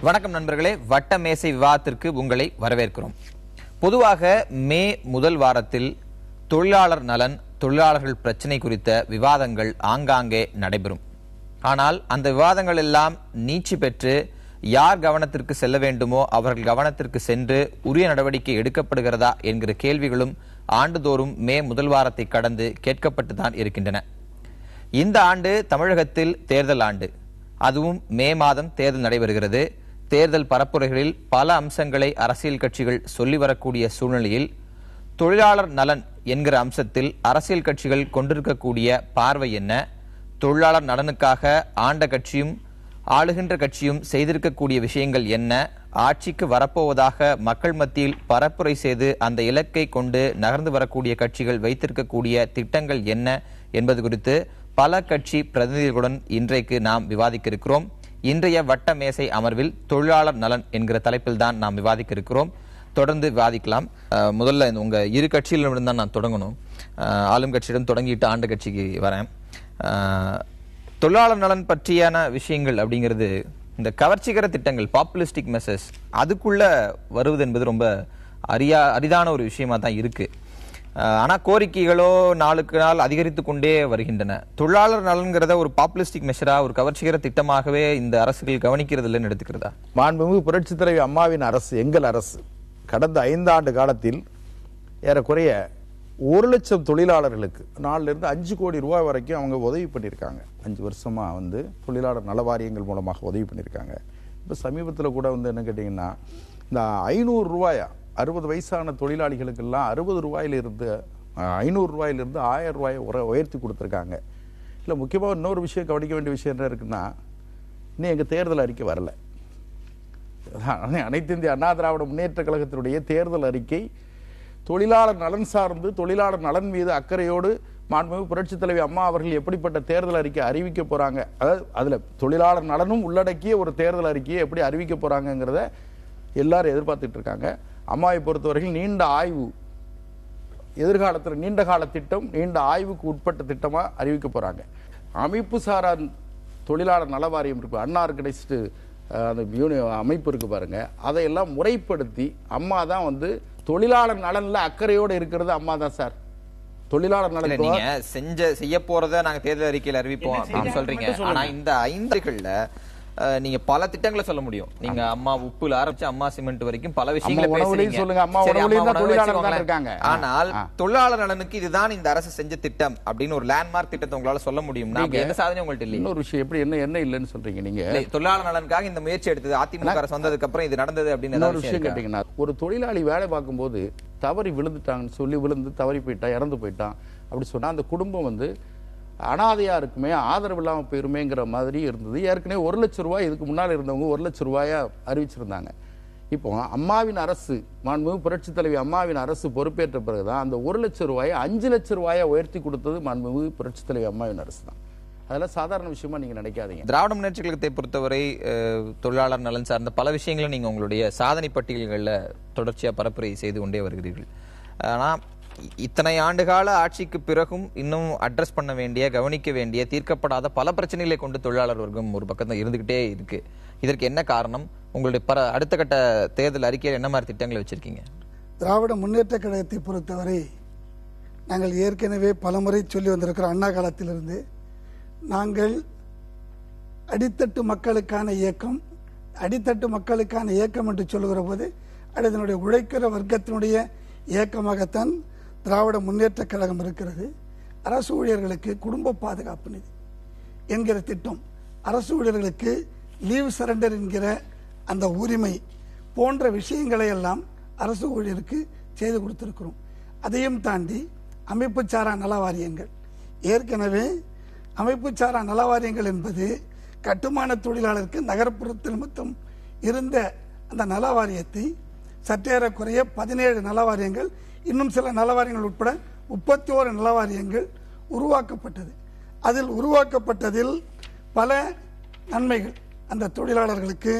வணக்கம் நண்பர்களே, வட்ட மேசை விவாதத்திற்கு உங்களை வரவேற்கிறோம். பொதுவாக மே முதல் வாரத்தில் தொழிலாளர் நலன், தொழிலாளர்கள் பிரச்சனை குறித்த விவாதங்கள் ஆங்காங்கே நடைபெறும். ஆனால் அந்த விவாதங்கள் எல்லாம் நீட்சி பெற்று யார் கவனத்திற்கு செல்ல வேண்டுமோ அவர்கள் கவனத்திற்கு சென்று உரிய நடவடிக்கை எடுக்கப்படுகிறதா என்கிற கேள்விகளும் ஆண்டுதோறும் மே முதல் வாரத்தை கடந்து கேட்கப்பட்டுதான் இருக்கின்றன. இந்த ஆண்டு தமிழகத்தில் தேர்தல் ஆண்டு. அதுவும் மே மாதம் தேர்தல் நடைபெறுகிறது. தேர்தல் பரப்புரைகளில் பல அம்சங்களை அரசியல் கட்சிகள் சொல்லி வரக்கூடிய சூழ்நிலையில் தொழிலாளர் நலன் என்கிற அம்சத்தில் அரசியல் கட்சிகள் கொண்டிருக்கக்கூடிய பார்வை என்ன? தொழிலாளர் நலனுக்காக ஆண்ட கட்சியும் ஆளுகின்ற கட்சியும் செய்திருக்கக்கூடிய விஷயங்கள் என்ன? ஆட்சிக்கு வரப்போவதாக மக்கள் மத்தியில் பரப்புரை செய்து அந்த இலக்கை கொண்டு நகர்ந்து வரக்கூடிய கட்சிகள் வைத்திருக்கக்கூடிய திட்டங்கள் என்ன என்பது குறித்து பல கட்சி பிரதிநிதிகளுடன் இன்றைக்கு நாம் விவாதிக்க இருக்கிறோம். இன்றைய வட்ட மேசை அமர்வில் தொழிலாளர் நலன் என்கிற தலைப்பில் தான் நாம் விவாதிக்க இருக்கிறோம். தொடர்ந்து விவாதிக்கலாம். முதல்ல உங்க இரு கட்சியிலிருந்து தான் நான் தொடங்கணும். ஆளும் கட்சியிடம் தொடங்கிட்டு ஆண்ட கட்சிக்கு வரேன். தொழிலாளர் நலன் பற்றியான விஷயங்கள் அப்படிங்கிறது இந்த கவர்ச்சிகர திட்டங்கள், பாப்புலிஸ்டிக் மெசேஜ், அதுக்குள்ள வருவது என்பது ரொம்ப அரிதான ஒரு விஷயமா தான் இருக்கு. ஆனா கோரிக்கைகளோ நாளுக்கு நாள் அதிகரித்து கொண்டே வருகின்றன. தொழிலாளர் நலன்கிறத ஒரு பாப்புலிஸ்டிக் மெஷரா, ஒரு கவர்ச்சிகர திட்டமாகவே இந்த அரசுகள் கவனிக்கிறது இல்லைன்னு எடுத்துக்கிறதா? மாண்புமிகு புரட்சித் தலைவி அம்மாவின் அரசு, எங்கள் அரசு கடந்த 5 ஆண்டு காலத்தில் ஏறக்குறைய 1 லட்சம் தொழிலாளர்களுக்கு 4லிருந்து 5 கோடி ரூபாய் வரைக்கும் அவங்க உதவி பண்ணியிருக்காங்க. 5 வருஷமா தொழிலாளர் நல வாரியங்கள் மூலமாக உதவி பண்ணியிருக்காங்க. இப்போ சமீபத்தில் கூட என்ன கேட்டிங்கன்னா, இந்த 500 ரூபாயா 60 வயசான தொழிலாளிகளுக்கெல்லாம் 60 ரூபாயிலிருந்து 500 ரூபாயிலிருந்து 1000 ரூபாயை உயர்த்தி கொடுத்துருக்காங்க. இல்லை, முக்கியமாக இன்னொரு விஷயம் கவனிக்க வேண்டிய விஷயம் என்ன இருக்குன்னா, இன்னும் எங்கள் தேர்தல் அறிக்கை வரல. அனைத்து இந்திய அண்ணா திராவிட முன்னேற்ற கழகத்தினுடைய தேர்தல் அறிக்கை தொழிலாளர் நலன் சார்ந்து, தொழிலாளர் நலன் மீது அக்கறையோடு மாண்புமிகு புரட்சித் தலைவி அம்மா அவர்கள் எப்படிப்பட்ட தேர்தல் அறிக்கை அறிவிக்க போறாங்க, அதாவது அதுல தொழிலாளர் நலனும் உள்ளடக்கிய ஒரு தேர்தல் அறிக்கையை எப்படி அறிவிக்க போறாங்கிறத எல்லாரும் எதிர்பார்த்துட்டு இருக்காங்க. அம்மாவை பொறுத்தவரையில் நீண்ட ஆய்வு, எதிர்காலத்தில் நீண்ட கால திட்டம், நீண்ட ஆய்வுக்கு உட்பட்ட திட்டமா அறிவிக்க போறாங்க. அமைப்பு சாரா தொழிலாளர் நல வாரியம் இருக்கு, அண்ணா ஆர்கனைஸ்டு அந்த அமைப்பு இருக்கு பாருங்க, அதையெல்லாம் முறைப்படுத்தி அம்மா தான் தொழிலாளர் நலன்ல அக்கறையோடு இருக்கிறது அம்மா தான் சார். தொழிலாளர் நலன் நீங்க செய்ய போறத நாங்க தேர்தல் அறிக்கையில் அறிவிப்போம் சொல்றீங்க. ஆனா இந்த 5 நீங்க பல திட்டங்களை சொல்ல முடியும். நீங்க அம்மா உப்புல ஆரம்பிச்சு அம்மா சிமெண்ட் வரைக்கும் பல விஷயங்களை சொல்லுங்க. ஆனால் தொழிலாளர் நலனுக்கு இதுதான் இந்த அரசு செஞ்ச திட்டம் அப்படின்னு ஒரு லேண்ட்மார்க் திட்டத்தை உங்களால சொல்ல முடியும். எந்த சாதனை உங்கள்ட்ட இல்லை. இன்னொரு விஷயம், எப்படி என்ன இல்லைன்னு சொல்றீங்க நீங்க? தொழிலாளர் நலனுக்காக இந்த முயற்சி எடுத்தது அதிமுக அரசு வந்ததுக்கு அப்புறம் இது நடந்தது அப்படின்னு ஒரு விஷயம் கேட்டீங்கன்னா, ஒரு தொழிலாளி வேலை பார்க்கும் போது தவறி விழுந்துட்டாங்கன்னு சொல்லி விழுந்து தவறி போயிட்டான், இறந்து போயிட்டான் அப்படி சொன்னா அந்த குடும்பம் அனாதையா இருக்குமே, ஆதரவு இல்லாமல் போயிருமேங்கிற மாதிரி இருந்தது. ஏற்கனவே 1 லட்சம் ரூபாய் இதுக்கு முன்னால் இருந்தவங்க 1 லட்சம் ரூபாயா அறிவிச்சிருந்தாங்க. இப்போ அம்மாவின் அரசு, மாண்புமிகு புரட்சி தலைவி அம்மாவின் அரசு பொறுப்பேற்ற பிறகுதான் அந்த 1 லட்சம் ரூபாயை 5 லட்சம் ரூபாயா உயர்த்தி கொடுத்தது மாண்புமிகு புரட்சி தலைவி அம்மாவின் அரசு தான். அதெல்லாம் சாதாரண விஷயமா நீங்க நினைக்காதீங்க. திராவிட முன்னேற்ற கழகத்தை பொறுத்தவரை தொழிலாளர் நலன் சார்ந்த பல விஷயங்களும் நீங்க உங்களுடைய சாதனை பட்டியல்களில் தொடர்ச்சியா பரப்புரை செய்து கொண்டே வருகிறீர்கள். ஆனா இத்தனை ஆண்டுகால ஆட்சிக்கு பிறகும் இன்னும் அட்ரஸ் பண்ண வேண்டிய, கவனிக்க வேண்டிய, தீர்க்கப்படாத பல பிரச்சனைகளை கொண்டு தொழிலாளர் வர்க்கம் ஒரு பக்கத்தில் இருந்துகிட்டே இருக்கு. இதற்கு என்ன காரணம்? உங்களுடைய அடுத்த கட்ட தேர்தல் அறிக்கையில் என்ன மாதிரி திட்டங்களை வச்சிருக்கீங்க? திராவிட முன்னேற்ற கழகத்தை பொறுத்தவரை நாங்கள் ஏற்கனவே பலமுறை சொல்லி வந்திருக்கிறோம். அண்ணா காலத்திலிருந்து நாங்கள் அடித்தட்டு மக்களுக்கான இயக்கம், அடித்தட்டு மக்களுக்கான இயக்கம் என்று சொல்லுகிற போது அதனுடைய உழைக்கிற வர்க்கத்தினுடைய இயக்கமாகத்தான் திராவிட முன்னேற்ற கழகம் இருக்கிறது. அரசு ஊழியர்களுக்கு குடும்ப பாதுகாப்பு நிதி என்கிற திட்டம், அரசு ஊழியர்களுக்கு லீவ் சரண்டர் என்கிற அந்த உரிமை போன்ற விஷயங்களை எல்லாம் அரசு ஊழியருக்கு செய்து கொடுத்திருக்கிறோம். அதையும் தாண்டி அமைப்பு சாரா நல வாரியங்கள், ஏற்கனவே அமைப்பு சாரா நல வாரியங்கள் என்பது கட்டுமான தொழிலாளருக்கு நகர்ப்புறத்தில் மொத்தம் இருந்த அந்த நல வாரியத்தை சற்றேறக்குறைய 17 நல வாரியங்கள், இன்னும் சில நல வாரியங்கள் உட்பட 31 நல வாரியங்கள் உருவாக்கப்பட்டது. அதில் உருவாக்கப்பட்டதில் பல நன்மைகள் அந்த தொழிலாளர்களுக்கு,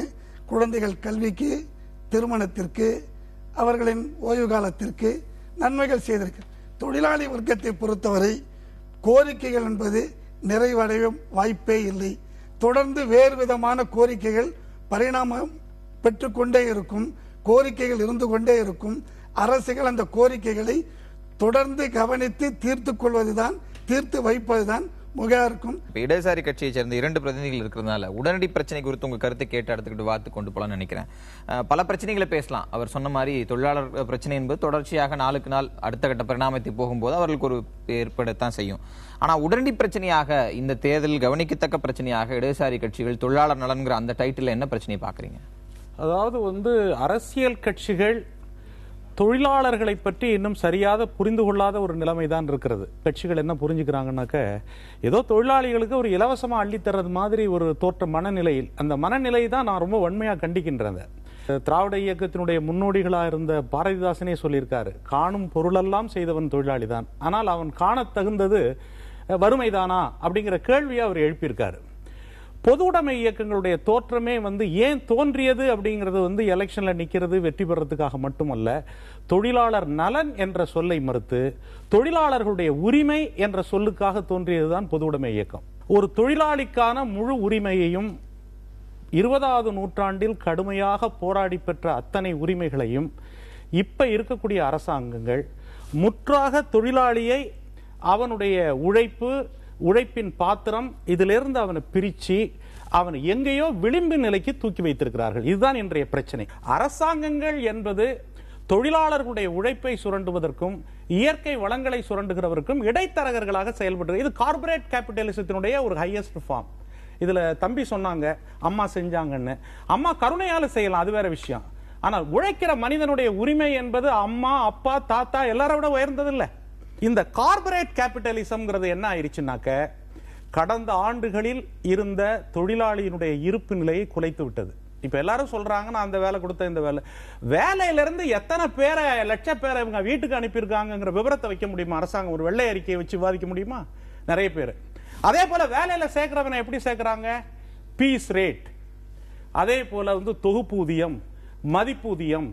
குழந்தைகள் கல்விக்கு, திருமணத்திற்கு, அவர்களின் ஓய்வு காலத்திற்கு நன்மைகள் செய்திருக்கு. தொழிலாளி வர்க்கத்தை பொறுத்தவரை கோரிக்கைகள் என்பது நிறைவடைய வாய்ப்பே இல்லை. தொடர்ந்து வேறு விதமான கோரிக்கைகள் பரிணாமம் பெற்றுக்கொண்டே இருக்கும், கோரிக்கைகள் இருந்து கொண்டே இருக்கும். அரசுகள் அந்த கோரிக்கைகளை தொடர்ந்து கவனித்து தீர்த்து வைப்பதுதான் முறையா இருக்கும். இடதுசாரி கட்சியை சேர்ந்த 2 பிரதிநிதிகள் இருக்கிறதுனால உடனடி பிரச்சனை குறித்து உங்க கருத்தை கேட்டு எடுத்துக்கிட்டு வாத்து கொண்டு போலாம்னு நினைக்கிறேன். பல பிரச்சனைகளை பேசலாம். அவர் சொன்ன மாதிரி தொழிலாளர் பிரச்சனை என்பது தொடர்ச்சியாக நாளுக்கு நாள் அடுத்த கட்ட பரிணாமத்தை போகும்போது அவர்களுக்கு ஒரு ஏற்படத்தான் செய்யும். ஆனா உடனடி பிரச்சனையாக இந்த தேர்தல் கவனிக்கத்தக்க பிரச்சனையாக இடதுசாரி கட்சிகள் தொழிலாளர் நலன்கிற அந்த டைட்டில் என்ன பிரச்சனையை பாக்குறீங்க? அதாவது அரசியல் கட்சிகள் தொழிலாளர்களை பற்றி இன்னும் சரியாக புரிந்து கொள்ளாத ஒரு நிலைமை தான் இருக்கிறது. கட்சிகள் என்ன புரிஞ்சுக்கிறாங்கன்னாக்க, ஏதோ தொழிலாளிகளுக்கு ஒரு இலவசமா அள்ளித்தர்றது மாதிரி ஒரு தோற்ற மனநிலையில், அந்த மனநிலை தான் நான் ரொம்ப வன்மையாக கண்டிக்கின்றேன். திராவிட இயக்கத்தினுடைய முன்னோடிகளாக இருந்த பாரதிதாசனே சொல்லியிருக்காரு, காணும் பொருளெல்லாம் செய்தவன் தொழிலாளி தான், ஆனால் அவன் காண தகுந்தது வறுமைதானா அப்படிங்கிற கேள்வியை அவர் எழுப்பியிருக்காரு. பொது உடைமை இயக்கங்களுடைய தோற்றமே ஏன் தோன்றியது அப்படிங்கிறது எலெக்ஷன்ல நிக்கிறது வெற்றி பெறதுக்காக மட்டுமல்ல, தொழிலாளர் நலன் என்ற சொல்லை மறுத்து தொழிலாளர்களுடைய உரிமை என்ற சொல்லுக்காக தோன்றியதுதான் பொது உடைமை இயக்கம். ஒரு தொழிலாளிக்கான முழு உரிமையையும் 20வது நூற்றாண்டில் கடுமையாக போராடி பெற்ற அத்தனை உரிமைகளையும் இப்ப இருக்கக்கூடிய அரசாங்கங்கள் முற்றாக தொழிலாளியை அவனுடைய உழைப்பின் பாத்திரம் இதிலிருந்து அவனை பிரிச்சு அவன் எங்கேயோ விளிம்பு நிலைக்கு தூக்கி வைத்திருக்கிறார்கள். இதுதான் இன்றைய பிரச்சனை. அரசாங்கங்கள் என்பது தொழிலாளர்களுடைய உழைப்பை சுரண்டுவதற்கும் இயற்கை வளங்களை சுரண்டுகிறவருக்கும் இடைத்தரகர்களாக செயல்படுறது. இது கார்பரேட் கேபிட்டலிசத்தினுடைய ஒரு ஹையஸ்ட் ஃபார்ம். இதுல தம்பி சொன்னாங்க அம்மா செஞ்சாங்கன்னு. அம்மா கருணையால செய்யலாம், அது வேற விஷயம். ஆனால் உழைக்கிற மனிதனுடைய உரிமை என்பது அம்மா அப்பா தாத்தா எல்லாரை விட உயர்ந்தது இல்லை. இந்த கார்பரேட் கேபிட்டலிசம்ங்கிறது என்ன ஆயிடுச்சுனாக்க, கடந்த ஆண்டுகளில் இருந்த தொழிலாளியினுடைய இருப்பு நிலையை குலைத்து விட்டது. இப்ப எல்லாரும் சொல்றாங்க, நான் அந்த வேலை கொடுத்த இந்த வேலையிலிருந்து எத்தனை பேரை லட்ச பேரை இவங்க வீட்டுக்கு அனுப்பியிருக்காங்கிற விவரத்தை வைக்க முடியுமா? அரசாங்கம் ஒரு வெள்ளை அறிக்கையை வச்சு விவாதிக்க முடியுமா? நிறைய பேர். அதே போல வேலையில சேர்க்கிறவனை எப்படி சேர்க்கிறாங்க? பீஸ் ரேட், அதே போல தொகுப்பூதியம், மதிப்பூதியம்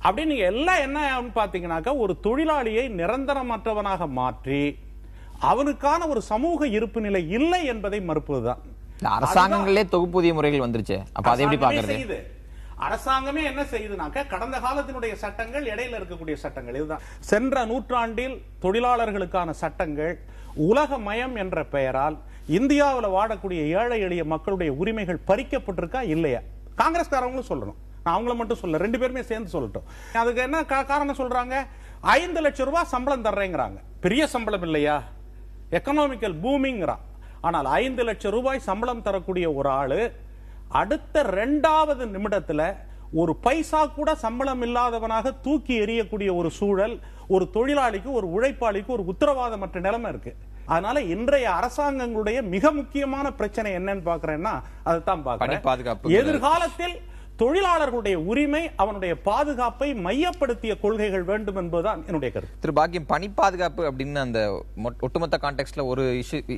அப்படின்னு நீங்க எல்லாம் என்ன பாத்தீங்கன்னாக்கா, ஒரு தொழிலாளியை நிரந்தரமற்றவனாக மாற்றி அவனுக்கான ஒரு சமூக இருப்பு நிலை இல்லை என்பதை மறுப்பதுதான். அரசாங்கங்களே தொகுப்பூதிய முறைகள் வந்துருச்சு. அப்ப அதை எப்படி பாக்குறது? அரசாங்கமே என்ன செய்யுதுனாக்க, கடந்த காலத்தினுடைய சட்டங்கள், இடையில இருக்கக்கூடிய சட்டங்கள், இதுதான் சென்ற நூற்றாண்டில் தொழிலாளர்களுக்கான சட்டங்கள் உலகமயம் என்ற பெயரால் இந்தியாவில் வாழக்கூடிய ஏழை எளிய மக்களுடைய உரிமைகள் பறிக்கப்பட்டிருக்கா இல்லையா? காங்கிரஸ்காரங்களும் சொல்லணும், நான் அவங்கள மட்டும் சொல்ல, 2 பேருமே சேர்ந்து சொல்லட்டும். அதுக்கு என்ன காரணம் சொல்றாங்க? 5 லட்சம் ரூபாய் சம்பளம் தர்றேங்கிறாங்க. பெரிய சம்பளம் இல்லையா? எக்கனாமிக்கல் பூமிங்கிறான். ஆனால் 5 லட்சம் ரூபாய் சம்பளம் தரக்கூடிய ஒரு ஆளு அடுத்த 2வது நிமிடத்துல ஒரு பைசா கூட சம்பளம் இல்லாதவனாக தூக்கி எறியக்கூடிய ஒரு சூழல் ஒரு தொழிலாளிக்கு, ஒரு உழைப்பாளிக்கு ஒரு உத்தரவாதமற்ற நிலைமை இருக்கு. அதனால இன்றைய அரசாங்கங்களுடைய மிக முக்கியமான பிரச்சனை என்னன்னு பாக்குறேன்னா, அதுதான் பாக்குறேன். எதிர்காலத்தில் தொழிலாளர்களுடைய உரிமை, அவனுடைய பாதுகாப்பை மையப்படுத்திய கொள்கைகள் வேண்டும் என்பதுதான் என்னுடைய கருத்து. திரு பாக்கியம், பணி பாதுகாப்பு அப்படின்னு அந்த ஒட்டுமொத்த கான்டெக்ட்ல ஒரு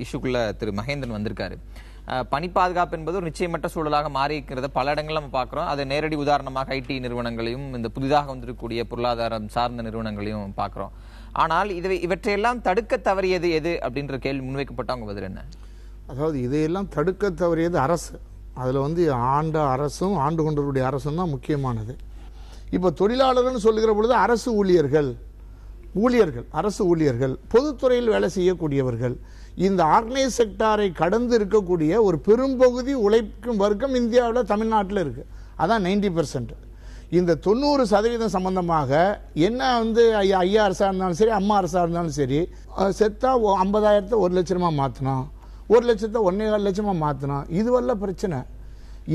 இஷ்யூக்குள்ள திரு மகேந்திரன் வந்திருக்காரு. பணி பாதுகாப்பு என்பது ஒரு நிச்சயமற்ற சூழலாக மாறி இருக்கிறத பல இடங்கள் நம்ம பார்க்கிறோம். அது நேரடி உதாரணமாக ஐடி நிறுவனங்களையும் இந்த புதிதாக வந்திருக்கக்கூடிய பொருளாதாரம் சார்ந்த நிறுவனங்களையும் பார்க்கிறோம். ஆனால் இவற்றையெல்லாம் தடுக்க தவறியது எது அப்படின்ற கேள்வி முன்வைக்கப்பட்டவங்க பதில் என்ன? அதாவது இதையெல்லாம் தடுக்க தவறியது அரசு. அதில் ஆண்ட அரசும் ஆண்டு கொண்டவருடைய அரசும் தான் முக்கியமானது. இப்போ தொழிலாளர்கள் சொல்லுகிற பொழுது அரசு ஊழியர்கள், பொதுத்துறையில் வேலை செய்யக்கூடியவர்கள், இந்த ஆர்கனைஸ் செக்டாரை கடந்து இருக்கக்கூடிய ஒரு பெரும்பகுதி உழைக்கும் வர்க்கம் இந்தியாவில் தமிழ்நாட்டில் இருக்கு. அதான் 90%. இந்த 90% சம்பந்தமாக என்ன ஐயா அரசா இருந்தாலும் சரி, அம்மா அரசா இருந்தாலும் சரி, செத்தா 50,000 1 லட்சமா மாற்றணும், 1 லட்சத்தை 1.25 லட்சமா மாற்றணும். இதுவல்ல பிரச்சனை.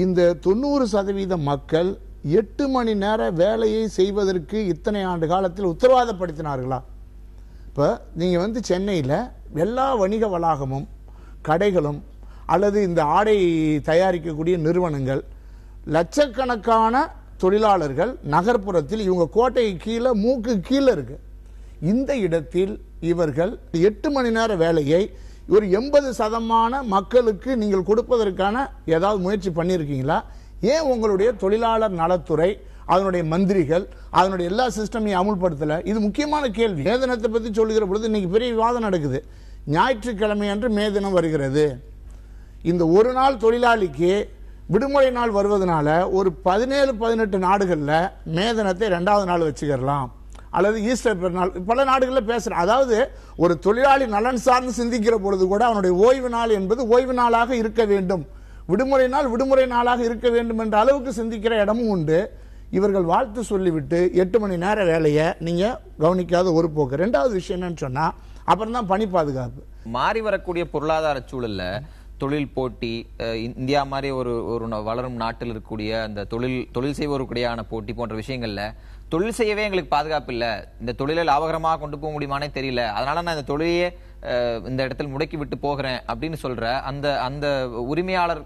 இந்த 90% மக்கள் 8 மணி நேர வேலையை செய்வதற்கு இத்தனை ஆண்டு காலத்தில் உத்தரவாதப்படுத்தினார்களா? இப்போ நீங்கள் சென்னையில் எல்லா வணிக வளாகமும், கடைகளும், அல்லது இந்த ஆடை தயாரிக்கக்கூடிய நிறுவனங்கள், லட்சக்கணக்கான தொழிலாளர்கள் நகர்ப்புறத்தில், இவங்க கோட்டை கீழே, மூக்கு கீழே இருக்கு. இந்த இடத்தில் இவர்கள் 8 மணி நேர வேலையை ஒரு 80% மக்களுக்கு நீங்கள் கொடுப்பதற்கான ஏதாவது முயற்சி பண்ணியிருக்கீங்களா? ஏன் உங்களுடைய தொழிலாளர் நலத்துறை, அதனுடைய மந்திரிகள், அதனுடைய எல்லா சிஸ்டமையும் அமுல்படுத்தல? இது முக்கியமான கேள்வி. மே தினத்தை பற்றி சொல்லுகிற பொழுது இன்னைக்கு பெரிய விவாதம் நடக்குது. ஞாயிற்றுக்கிழமை அன்று மே தினம் வருகிறது. இந்த ஒரு நாள் தொழிலாளிக்கு விடுமுறை நாள் வருவதனால ஒரு 17-18 நாடுகளில் மே தினத்தை 2வது நாள் வச்சுக்கலாம், அல்லது ஈஸ்டர் பெருநாள் பல நாடுகளில் பேசுகிறேன். அதாவது ஒரு தொழிலாளி நலன் சார்ந்து சிந்திக்கிற பொழுது கூட அவனுடைய ஓய்வு நாள் என்பது ஓய்வு நாளாக இருக்க வேண்டும், விடுமுறை நாள் விடுமுறை நாளாக இருக்க வேண்டும் என்ற அளவுக்கு சிந்திக்கிற இடமும் உண்டு. இவர்கள் வாழ்த்து சொல்லிவிட்டு 8 மணி நேர வேலையை நீங்கள் கவனிக்காத ஒரு போக்கு. 2வது விஷயம் என்னன்னு சொன்னால் அப்புறம் தான் பணி பாதுகாப்பு. மாறி வரக்கூடிய பொருளாதார சூழல்ல தொழில் போட்டி, இந்தியா மாதிரி ஒரு வளரும் நாட்டில் இருக்கக்கூடிய அந்த தொழில் செய்வோருக்குடையான போட்டி போன்ற விஷயங்கள்ல தொழில் செய்யவே எங்களுக்கு பாதுகாப்பு இல்லை, இந்த தொழிலை லாபகரமாக கொண்டு போக முடியுமானே தெரியல, அதனால நான் இந்த தொழிலையே இந்த இடத்தில் முடக்கி விட்டு போகிறேன் அப்படின்னு சொல்ற அந்த உரிமையாளர்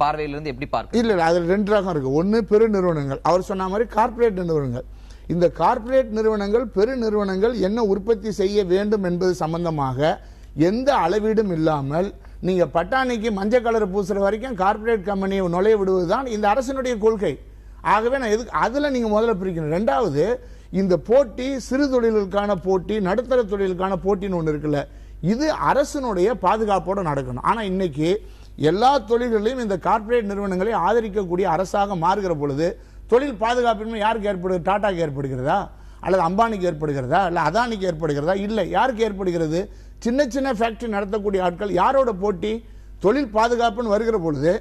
பார்வையிலிருந்து எப்படி பார்க்க? இல்ல அதுல 2 ரகம் இருக்கு. ஒன்னு பெரு நிறுவனங்கள், அவர் சொன்ன மாதிரி கார்ப்பரேட் நிறுவனங்கள். இந்த கார்ப்பரேட் நிறுவனங்கள் பெரு நிறுவனங்கள் என்ன உற்பத்தி செய்ய வேண்டும் என்பது சம்பந்தமாக எந்த அளவீடும் இல்லாமல் நீங்க பட்டாணிக்கு மஞ்சள் கலர் பூசுற வரைக்கும் கார்ப்பரேட் கம்பெனியை நுழைய விடுவதுதான் இந்த அரசினுடைய கொள்கை. ஆகவே நான் எதுக்கு அதுல நீங்க முதல்ல பிரிக்கணும். 2வது இந்த போட்டி சிறு தொழில்களுக்கான போட்டி, நடுத்தர தொழிலுக்கான போட்டின்னு ஒன்று இருக்குல்ல, இது அரசினுடைய பாதுகாப்போடு நடக்கணும். ஆனா இன்னைக்கு எல்லா தொழில்களையும் இந்த கார்ப்பரேட் நிறுவனங்களை ஆதரிக்கக்கூடிய அரசாக மாறுகிற பொழுது தொழில் பாதுகாப்பின்மை யாருக்கு ஏற்படுகிறது? டாடாக்கு ஏற்படுகிறதா, அல்லது அம்பானிக்கு ஏற்படுகிறதா, அல்ல அதானிக்கு ஏற்படுகிறதா? இல்லை. யாருக்கு ஏற்படுகிறது? சின்ன சின்ன ஃபேக்டரி நடத்தக்கூடிய ஆட்கள். யாரோட போட்டி? தொழில் பாதுகாப்புன்னு வருகிற பொழுது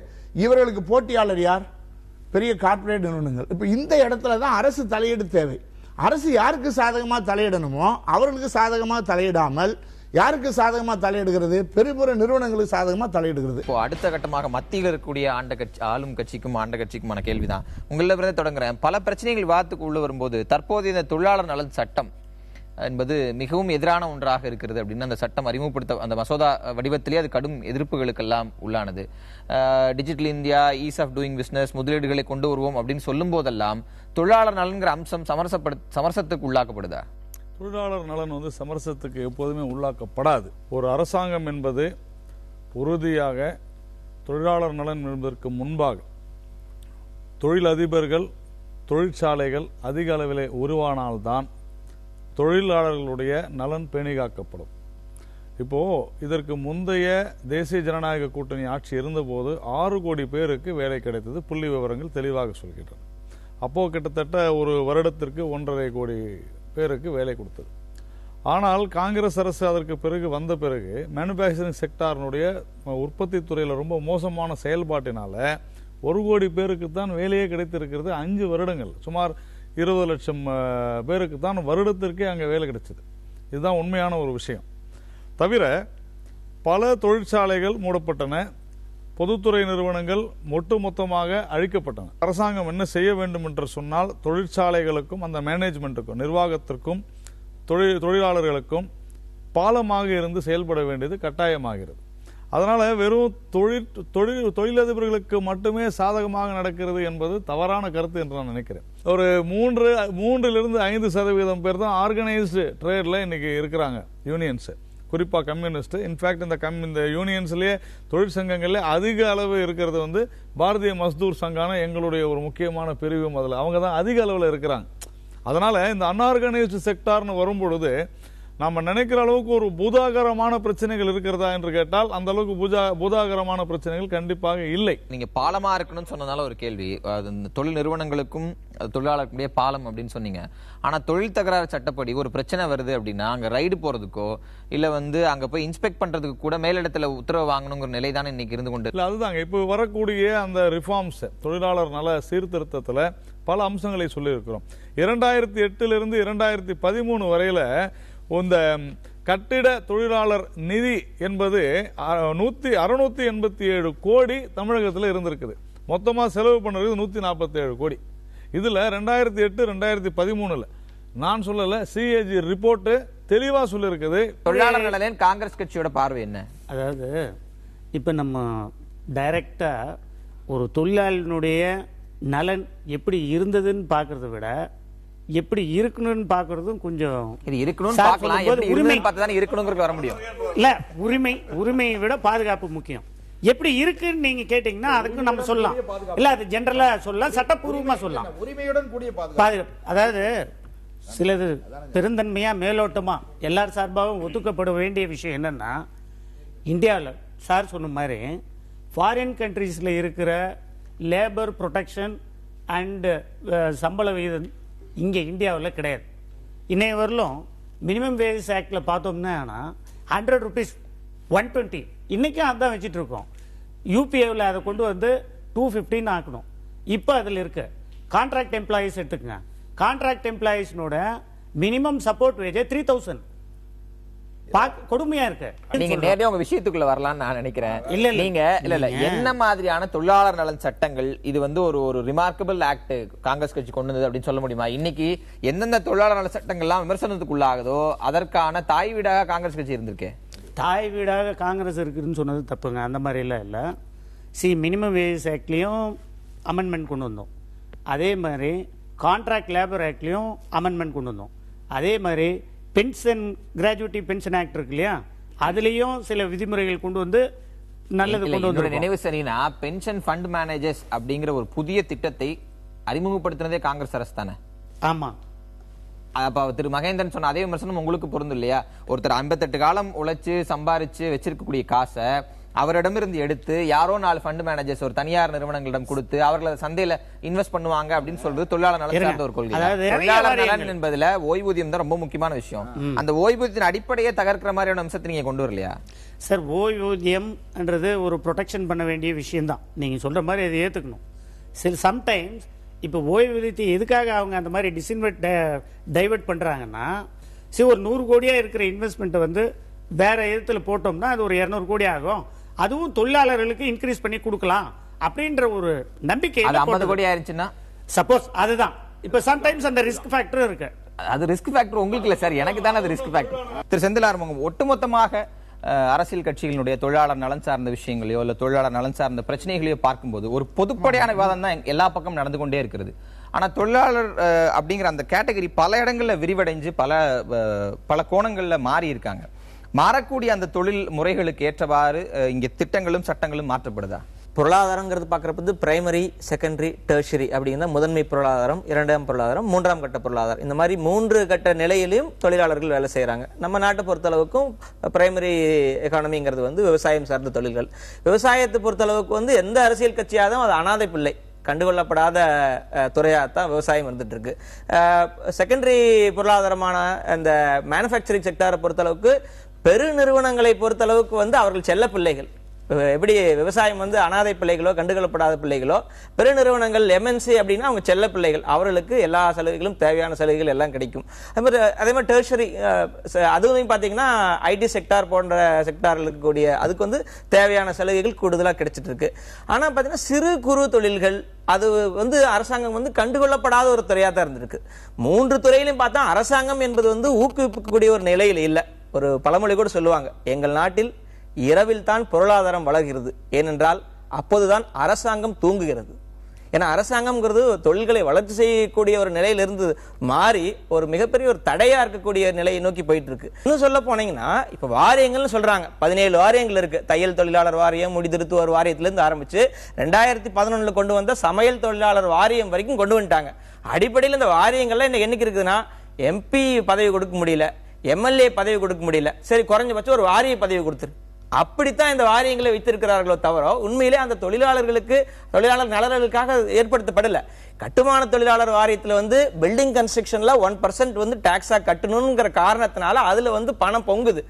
இவர்களுக்கு போட்டியாளர் யார்? பெரிய கார்ப்பரேட் நிறுவனங்கள். இப்போ இந்த இடத்துல தான் அரசு தலையீடு தேவை. அரசு யாருக்கு சாதகமாக தலையிடணுமோ அவர்களுக்கு சாதகமாக தலையிடாமல் யாருக்கு சாதகமா தலையிடுகிறது? பெரும்பெரு நிறுவனங்களுக்கு சாதகமா தலையிடுகிறது. இப்போ அடுத்த கட்டமாக மத்தியில் இருக்கக்கூடிய ஆளும் கட்சிக்கும் ஆண்ட கட்சிக்குமான கேள்விதான். உங்களிடமிருந்து தொடங்குறேன். பல பிரச்சனைகள் விவாதத்துக்கு உள்ள வரும்போது தற்போது இந்த தொழிலாளர் நலன் சட்டம் என்பது மிகவும் எதிரான ஒன்றாக இருக்கிறது அப்படின்னு அந்த சட்டம் அறிமுகப்படுத்த அந்த மசோதா வடிவத்திலே அது கடும் எதிர்ப்புகளுக்கெல்லாம் உள்ளானது. Digital India, ease of doing business, முதலீடுகளை கொண்டு வருவோம் அப்படின்னு சொல்லும் போதெல்லாம் தொழிலாளர் நலன்கிற அம்சம் சமரசத்துக்கு உள்ளாக்கப்படுதா? தொழிலாளர் நலன் சமரசத்துக்கு எப்போதுமே உள்ளாக்கப்படாது. ஒரு அரசாங்கம் என்பது உறுதியாக தொழிலாளர் நலன் என்பதற்கு முன்பாக தொழிலதிபர்கள், தொழிற்சாலைகள் அதிக அளவிலே உருவானால்தான் தொழிலாளர்களுடைய நலன் பேணி காக்கப்படும். இப்போ இதற்கு முந்தைய தேசிய ஜனநாயக கூட்டணி ஆட்சி இருந்தபோது 6 கோடி பேருக்கு வேலை கிடைத்தது. புள்ளி விவரங்கள் தெளிவாக சொல்கின்றன. அப்போ கிட்டத்தட்ட ஒரு வருடத்திற்கு 1.5 கோடி பேருக்கு வேலை கொடுத்தது. ஆனால் காங்கிரஸ் அரசு அதற்கு பிறகு வந்த பிறகு மேனுபேக்சரிங் செக்டாரினுடைய உற்பத்தி துறையில் ரொம்ப மோசமான செயல்பாட்டினால 1 கோடி பேருக்கு தான் வேலையே கிடைத்திருக்கிறது. 5 வருடங்கள் சுமார் 20 லட்சம் பேருக்கு தான் வருடத்திற்கே அங்கே வேலை கிடைச்சது. இதுதான் உண்மையான ஒரு விஷயம். தவிர பல தொழிற்சாலைகள் மூடப்பட்டன, பொதுத்துறை நிறுவனங்கள் ஒட்டுமொத்தமாக அழிக்கப்பட்டன. அரசாங்கம் என்ன செய்ய வேண்டும் என்று சொன்னால் தொழிற்சாலைகளுக்கும் அந்த மேனேஜ்மெண்ட்டுக்கும் நிர்வாகத்திற்கும் தொழிலாளர்களுக்கும் பாலமாக இருந்து செயல்பட வேண்டியது கட்டாயமாகிறது. அதனால வெறும் தொழிலதிபர்களுக்கு மட்டுமே சாதகமாக நடக்கிறது என்பது தவறான கருத்து என்று நான் நினைக்கிறேன். ஒரு 3-5% பேர் தான் ஆர்கனைஸ்டு ட்ரேட்ல இன்னைக்கு இருக்கிறாங்க, யூனியன்ஸ், குறிப்பா கம்யூனிஸ்ட். இன்ஃபேக்ட் இந்த யூனியன்ஸ்லயே தொழிற்சங்கங்கள்ல அதிக அளவு இருக்கிறது பாரதிய மஸ்தூர் சங்கான எங்களுடைய ஒரு முக்கியமான பிரிவும் அதுல அவங்க தான் அதிக அளவில் இருக்கிறாங்க. அதனால இந்த அன்ஆர்கனைஸ்டு செக்டார்னு வரும்பொழுது நாம நினைக்கிற அளவுக்கு ஒரு பூதாகரமான பிரச்சனைகள் இருக்கிறதா என்று கேட்டால் அந்த அளவுக்கு பூதாகரமான பிரச்சனைகள் கண்டிப்பாக இல்லை. நீங்க பாலமா இருக்கணும்னு சொன்னதால ஒரு கேள்வி, தொழில் நிறுவனங்களுக்கும் தொழிலாளர்களுடைய பாலம் அப்படின்னு சொன்னீங்க. ஆனா தொழில் தகராறு சட்டப்படி ஒரு பிரச்சனை வருது அப்படின்னா அங்க ரைடு போறதுக்கோ இல்ல அங்க போய் இன்ஸ்பெக்ட் பண்றதுக்கு கூட மேலிடத்துல உத்தரவு வாங்கணுங்கிற நிலை தானே இன்னைக்கு இருந்து கொண்டு இல்ல. அதுதாங்க இப்ப வரக்கூடிய அந்த ரிஃபார்ம்ஸ், தொழிலாளர் நல சீர்திருத்தத்துல பல அம்சங்களை சொல்லி இருக்கிறோம். 2008 2013 வரையில இந்த கட்டிட தொழிலாளர் நிதி என்பது 687 கோடி தமிழகத்தில் இருந்திருக்குது. மொத்தமா செலவு பண்ணது 147 கோடி. இதுல 2008-2013 நான் சொல்லல, சிஏஜி ரிப்போர்ட் தெளிவா சொல்லி இருக்குது. தொழிலாளர் நலன் காங்கிரஸ் கட்சியோட பார்வை என்ன? அதாவது இப்ப நம்ம டைரக்டா ஒரு தொழிலாளனுடைய நலன் எப்படி இருந்ததுன்னு பாக்குறத விட எப்படி இருக்கணும்னு பாக்குறதும் கொஞ்சம் வர முடியும். இல்ல, உரிமையை விட பாதுகாப்பு முக்கியம். எப்படி இருக்குன்னு நீங்க கேட்டீங்கன்னா அதுக்கு நம்ம சொல்லலாம். இல்ல, அது ஜெனரலா சொல்லலாம், சட்டப்பூர்வமா சொல்லலாம். உரிமையுடன் கூடிய பாதுகாப்பு. அதாவது சிலது பெருந்தன்மையா மேலோட்டமா எல்லார் சார்பாகவும் ஒத்துக்கப்பட வேண்டிய விஷயம் என்னன்னா, இந்தியாவில் சார் சொன்ன மாதிரி ஃபாரின் கண்ட்ரீஸ்ல இருக்கிற லேபர் ப்ரொடெக்ஷன் அண்டு சம்பள விகிதம் இங்கே இந்தியாவில் கிடையாது. இன்னைய வரலும் மினிமம் வேஜஸ் ஆக்டில் பார்த்தோம்னா 100 rupees 120 இன்றைக்கும் அதான் வச்சுட்டு இருக்கோம். யூபிஏவில் அதை கொண்டு வந்து 215 ஆக்கணும். இப்போ அதில் இருக்கு. கான்ட்ராக்ட் எம்ப்ளாயீஸ் எடுத்துக்கங்க. கான்ட்ராக்ட் எம்ப்ளாயீஸ்னோட மினிமம் சப்போர்ட் வேஜே 3000. கொடுமையா இருக்கு. நீங்க நேரடியா உங்க விஷயத்துக்குள்ள வரலாம்னு நான் நினைக்கிறேன். நீங்க என்ன மாதிரியான தொழிலாளர் நலன் சட்டங்கள் இது வந்து ஒரு ரிமார்க்கபிள் ஆக்ட் காங்கிரஸ் கட்சி கொண்டு வந்தது அப்படின்னு சொல்ல முடியுமா? இன்னைக்கு எந்தெந்த தொழிலாளர் நல சட்டங்கள்லாம் விமர்சனத்துக்கு உள்ளாகுதோ அதற்கான தாய் வீடாக காங்கிரஸ் கட்சி இருந்திருக்கு. தாய் வீடாக காங்கிரஸ் இருக்குதுன்னு சொன்னது தப்புங்க. அந்த மாதிரி எல்லாம் இல்லை. மினிமம் வேஜஸ் ஆக்ட்லயும் அமெண்ட்மெண்ட் கொண்டு வந்தோம். அதே மாதிரி கான்ட்ராக்ட் லேபர் ஆக்ட்லயும் அமெண்ட்மெண்ட் கொண்டு வந்தோம். அதே மாதிரி பென்ஷன் கிராஜுவேட்டி பென்ஷன் ஆக்ட் இருக்கு இல்லையா, அதுலயும் சில விதிமுறைகள் கொண்டு வந்து நல்லது கொண்டு வந்து நினைவு சரினா பென்ஷன் ஃபண்ட் மேனேஜர்ஸ் அப்படிங்கிற ஒரு புதிய திட்டத்தை அறிமுகப்படுத்தினதே காங்கிரஸ் அரசு தானே? ஆமா. அப்ப திரு மகேந்திரன் சொன்ன அதே விமர்சனம் உங்களுக்கு பொருந்தும் இல்லையா? ஒருத்தர் 58 காலம் உழைச்சு சம்பாரிச்சு வச்சிருக்கக்கூடிய காசை அவரிடமிருந்து எடுத்து யாரோ 4 ஃபண்ட் மேனேஜர்ஸ் ஒரு தனியார் நிறுவனங்களிடம் கொடுத்து அவர்களை சந்தையில இன்வெஸ்ட் பண்ணுவாங்க அப்படின்னு சொல்றது தொழிலாளர் நலன் சார்ந்த ஒரு கொள்கை. தொழிலாளர் நலன் என்பதுல ஓய்வூதியம் தான் ரொம்ப முக்கியமான விஷயம். அந்த ஓய்வூதியத்தின் அடிப்படையை தகர்க்கிற மாதிரியான அம்சத்தை நீங்க கொண்டு வரலையா சார்? ஓய்வூதியம்ன்றது ஒரு ப்ரொடெக்ஷன் பண்ண வேண்டிய விஷயம் தான். நீங்க சொல்ற மாதிரி அதை ஏத்துக்கணும். சம்டைம்ஸ் இப்போ ஓய்வூதியத்தை எதுக்காக அவங்க அந்த மாதிரி டைவர்ட் பண்றாங்கன்னா, ஒரு 100 கோடியா இருக்கிற இன்வெஸ்ட்மெண்ட் வந்து வேற இடத்துல போட்டோம்னா அது ஒரு 200 கோடி ஆகும். அதுவும் தொழிலாளர்களுக்கு இன்க்ரீஸ் பண்ணி கொடுக்கலாம் அப்படின்ற ஒரு நம்பிக்கை. 50 கோடி ஆயிருச்சுன்னா சப்போஸ் அதுதான். இப்ப சம்டைம்ஸ் அந்த ரிஸ்க் ஃபேக்டர் இருக்கு. அது ரிஸ்க் ஃபேக்டர் உங்களுக்கு இல்ல சார், எனக்கு தானே அது ரிஸ்க் ஃபேக்டர். திரு செந்தில் ஆறுமுகம், ஒட்டுமொத்தமாக அரசியல் கட்சிகளுடைய தொழிலாளர் நலன் சார்ந்த விஷயங்களையோ இல்ல தொழிலாளர் நலன் சார்ந்த பிரச்சனைகளையோ பார்க்கும்போது ஒரு பொதுப்படையான விவாதம் தான் எல்லா பக்கம் நடந்து கொண்டே இருக்கிறது. ஆனா தொழிலாளர் அப்படிங்கிற அந்த கேட்டகரி பல இடங்கள்ல விரிவடைஞ்சு பல கோணங்கள்ல மாறி இருக்காங்க. மாறக்கூடிய அந்த தொழில் முறைகளுக்கு ஏற்றவாறு இங்க திட்டங்களும் சட்டங்களும் மாற்றப்படுதா? பொருளாதாரங்கிறது பார்க்குறப்ப பிரைமரி, செகண்டரி, டெர்ஷரி அப்படிங்கிற முதன்மை பொருளாதாரம், இரண்டாம் பொருளாதாரம், மூன்றாம் கட்ட பொருளாதாரம், இந்த மாதிரி 3 கட்ட நிலையிலையும் தொழிலாளர்கள் வேலை செய்கிறாங்க. நம்ம நாட்டை பொறுத்தளவுக்கும் பிரைமரி எக்கானமிங்கிறது வந்து விவசாயம் சார்ந்த தொழில்கள். விவசாயத்தை பொறுத்தளவுக்கு வந்து எந்த அரசியல் கட்சியாகவும் அது அனாதை பிள்ளை, கண்டுகொள்ளப்படாத துறையாகத்தான் விவசாயம் இருந்துட்டு இருக்கு. செகண்டரி பொருளாதாரமான அந்த மேனுஃபேக்சரிங் செக்டாரை பொறுத்தளவுக்கு பெரு நிறுவனங்களை பொறுத்தளவுக்கு வந்து அவர்கள் செல்ல பிள்ளைகள். எப்படி விவசாயம் வந்து அனாதை பிள்ளைகளோ கண்டுகொள்ளப்படாத பிள்ளைகளோ, பெருநிறுவனங்கள் எம்என்சி அப்படின்னா அவங்க செல்ல பிள்ளைகள். அவர்களுக்கு எல்லா சலுகைகளும் தேவையான சலுகைகள் எல்லாம் கிடைக்கும். அதே மாதிரி டெர்ஷரி அதுவும் பார்த்தீங்கன்னா ஐடி செக்டார் போன்ற செக்டார்களுக்கு கூடிய அதுக்கு வந்து தேவையான சலுகைகள் கூடுதலாக கிடைச்சிட்டு இருக்கு. ஆனால் பார்த்தீங்கன்னா சிறு குறு தொழில்கள் அது வந்து அரசாங்கம் வந்து கண்டுகொள்ளப்படாத ஒரு துறையாக தான் இருந்திருக்கு. 3 துறையிலையும் பார்த்தா அரசாங்கம் என்பது வந்து ஊக்குவிக்கக்கூடிய ஒரு நிலையில் இல்லை. ஒரு பழமொழி கூட சொல்லுவாங்க, எங்கள் நாட்டில் இரவில் தான் பொருளாதாரம் வளர்கிறது, ஏனென்றால் அப்போதுதான் அரசாங்கம் தூங்குகிறது. ஏன்னா அரசாங்கம்ங்கிறது தொழில்களை வளர்ச்சி செய்யக்கூடிய ஒரு நிலையிலிருந்து மாறி ஒரு மிகப்பெரிய ஒரு தடையா இருக்கக்கூடிய நிலையை நோக்கி போயிட்டு இருக்கு. இன்னும் சொல்ல போனீங்கன்னா இப்ப வாரியங்கள்னு சொல்றாங்க, 17 வாரியங்கள் இருக்கு. தையல் தொழிலாளர் வாரியம், முடிதிருத்துவோர் வாரியத்திலிருந்து ஆரம்பிச்சு 2011 கொண்டு வந்த சமையல் தொழிலாளர் வாரியம் வரைக்கும் கொண்டு வந்துட்டாங்க. அடிப்படையில் இந்த வாரியங்கள்ல என்னைக்கு இருக்குதுன்னா, எம்பி பதவி கொடுக்க முடியல, எம்எல்ஏ பதவி கொடுக்க முடியல, சரி குறைஞ்சபட்சம் ஒரு வாரிய பதவி கொடுத்துரு, அப்படித்தான் இந்த வாரியங்களை வைத்திருக்கிறார்களோ தவிர உண்மையிலே அந்த தொழிலாளர்களுக்கு தொழிலாளர் நலன்களுக்காக ஏற்படுத்தப்படல. கட்டுமான தொழிலாளர் வாரியத்தில் வந்து பில்டிங் கன்ஸ்ட்ரக்ஷன்ல 1% வந்து டாக்ஸா கட்டணுங்கிற காரணத்தினால அதுல வந்து பணம் பொங்குது.